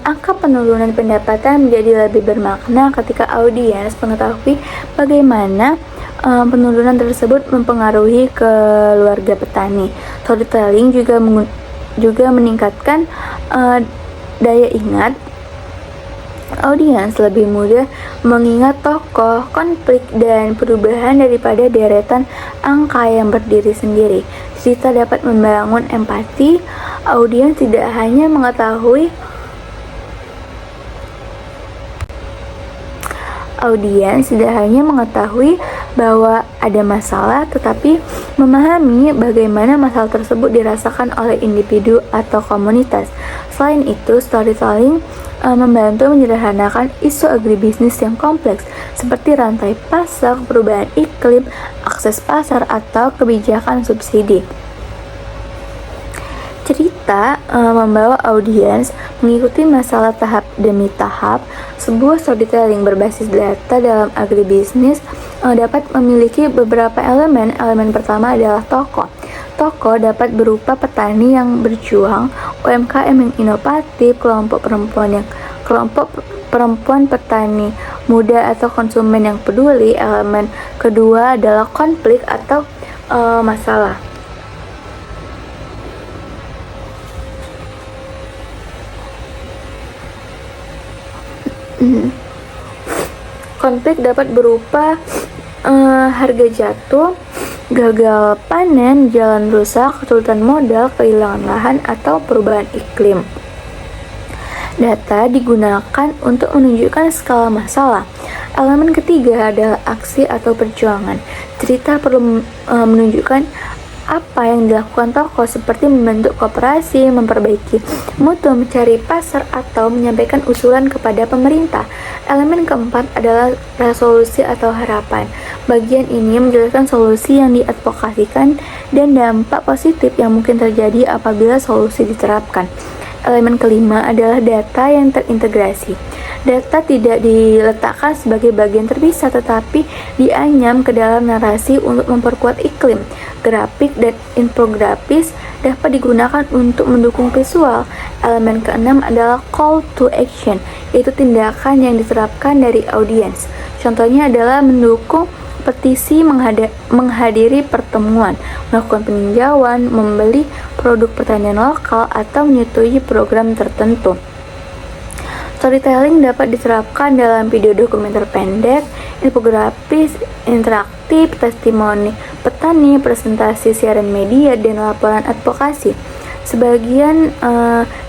Angka penurunan pendapatan menjadi lebih bermakna ketika audiens mengetahui bagaimana penurunan tersebut mempengaruhi keluarga petani. Storytelling juga meningkatkan daya ingat. Audiens lebih mudah mengingat tokoh, konflik, dan perubahan daripada deretan angka yang berdiri sendiri. Cerita dapat membangun empati. Audiens tidak hanya mengetahui bahwa ada masalah, tetapi memahami bagaimana masalah tersebut dirasakan oleh individu atau komunitas. Selain itu, storytelling membantu menyederhanakan isu agribisnis yang kompleks seperti rantai pasok, perubahan iklim, akses pasar, atau kebijakan subsidi. Cerita membawa audiens mengikuti masalah tahap demi tahap. Sebuah storytelling berbasis data dalam agribisnis dapat memiliki beberapa elemen. Elemen pertama adalah tokoh. Tokoh dapat berupa petani yang berjuang, UMKM yang inovatif, kelompok perempuan petani muda, atau konsumen yang peduli. Elemen kedua adalah konflik atau masalah. Konflik dapat berupa harga jatuh, gagal panen, jalan rusak, kesulitan modal, kehilangan lahan, atau perubahan iklim. Data digunakan untuk menunjukkan skala masalah. Elemen ketiga adalah aksi atau perjuangan. Cerita perlu menunjukkan apa yang dilakukan tokoh, seperti membentuk koperasi, memperbaiki mutu, mencari pasar, atau menyampaikan usulan kepada pemerintah. Elemen keempat adalah resolusi atau harapan. Bagian ini menjelaskan solusi yang diadvokasikan dan dampak positif yang mungkin terjadi apabila solusi diterapkan. Elemen kelima adalah data yang terintegrasi. Data tidak diletakkan sebagai bagian terpisah, tetapi dianyam ke dalam narasi untuk memperkuat iklim. Grafik dan infografis dapat digunakan untuk mendukung visual. Elemen keenam adalah call to action, yaitu tindakan yang diterapkan dari audiens. Contohnya adalah mendukung petisi, menghadiri pertemuan, melakukan peninjauan, membeli produk pertanian lokal, atau menyetujui program tertentu. Storytelling dapat diterapkan dalam video dokumenter pendek, infografis interaktif, testimoni petani, presentasi siaran media, dan laporan advokasi. Sebagian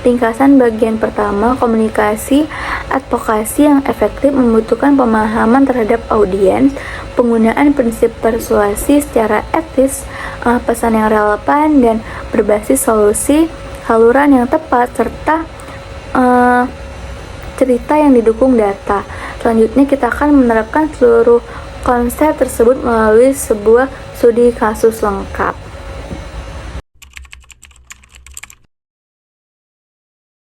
ringkasan bagian pertama, komunikasi advokasi yang efektif membutuhkan pemahaman terhadap audiens, penggunaan prinsip persuasi secara etis, pesan yang relevan dan berbasis solusi, saluran yang tepat, serta cerita yang didukung data. Selanjutnya kita akan menerapkan seluruh konsep tersebut melalui sebuah studi kasus lengkap.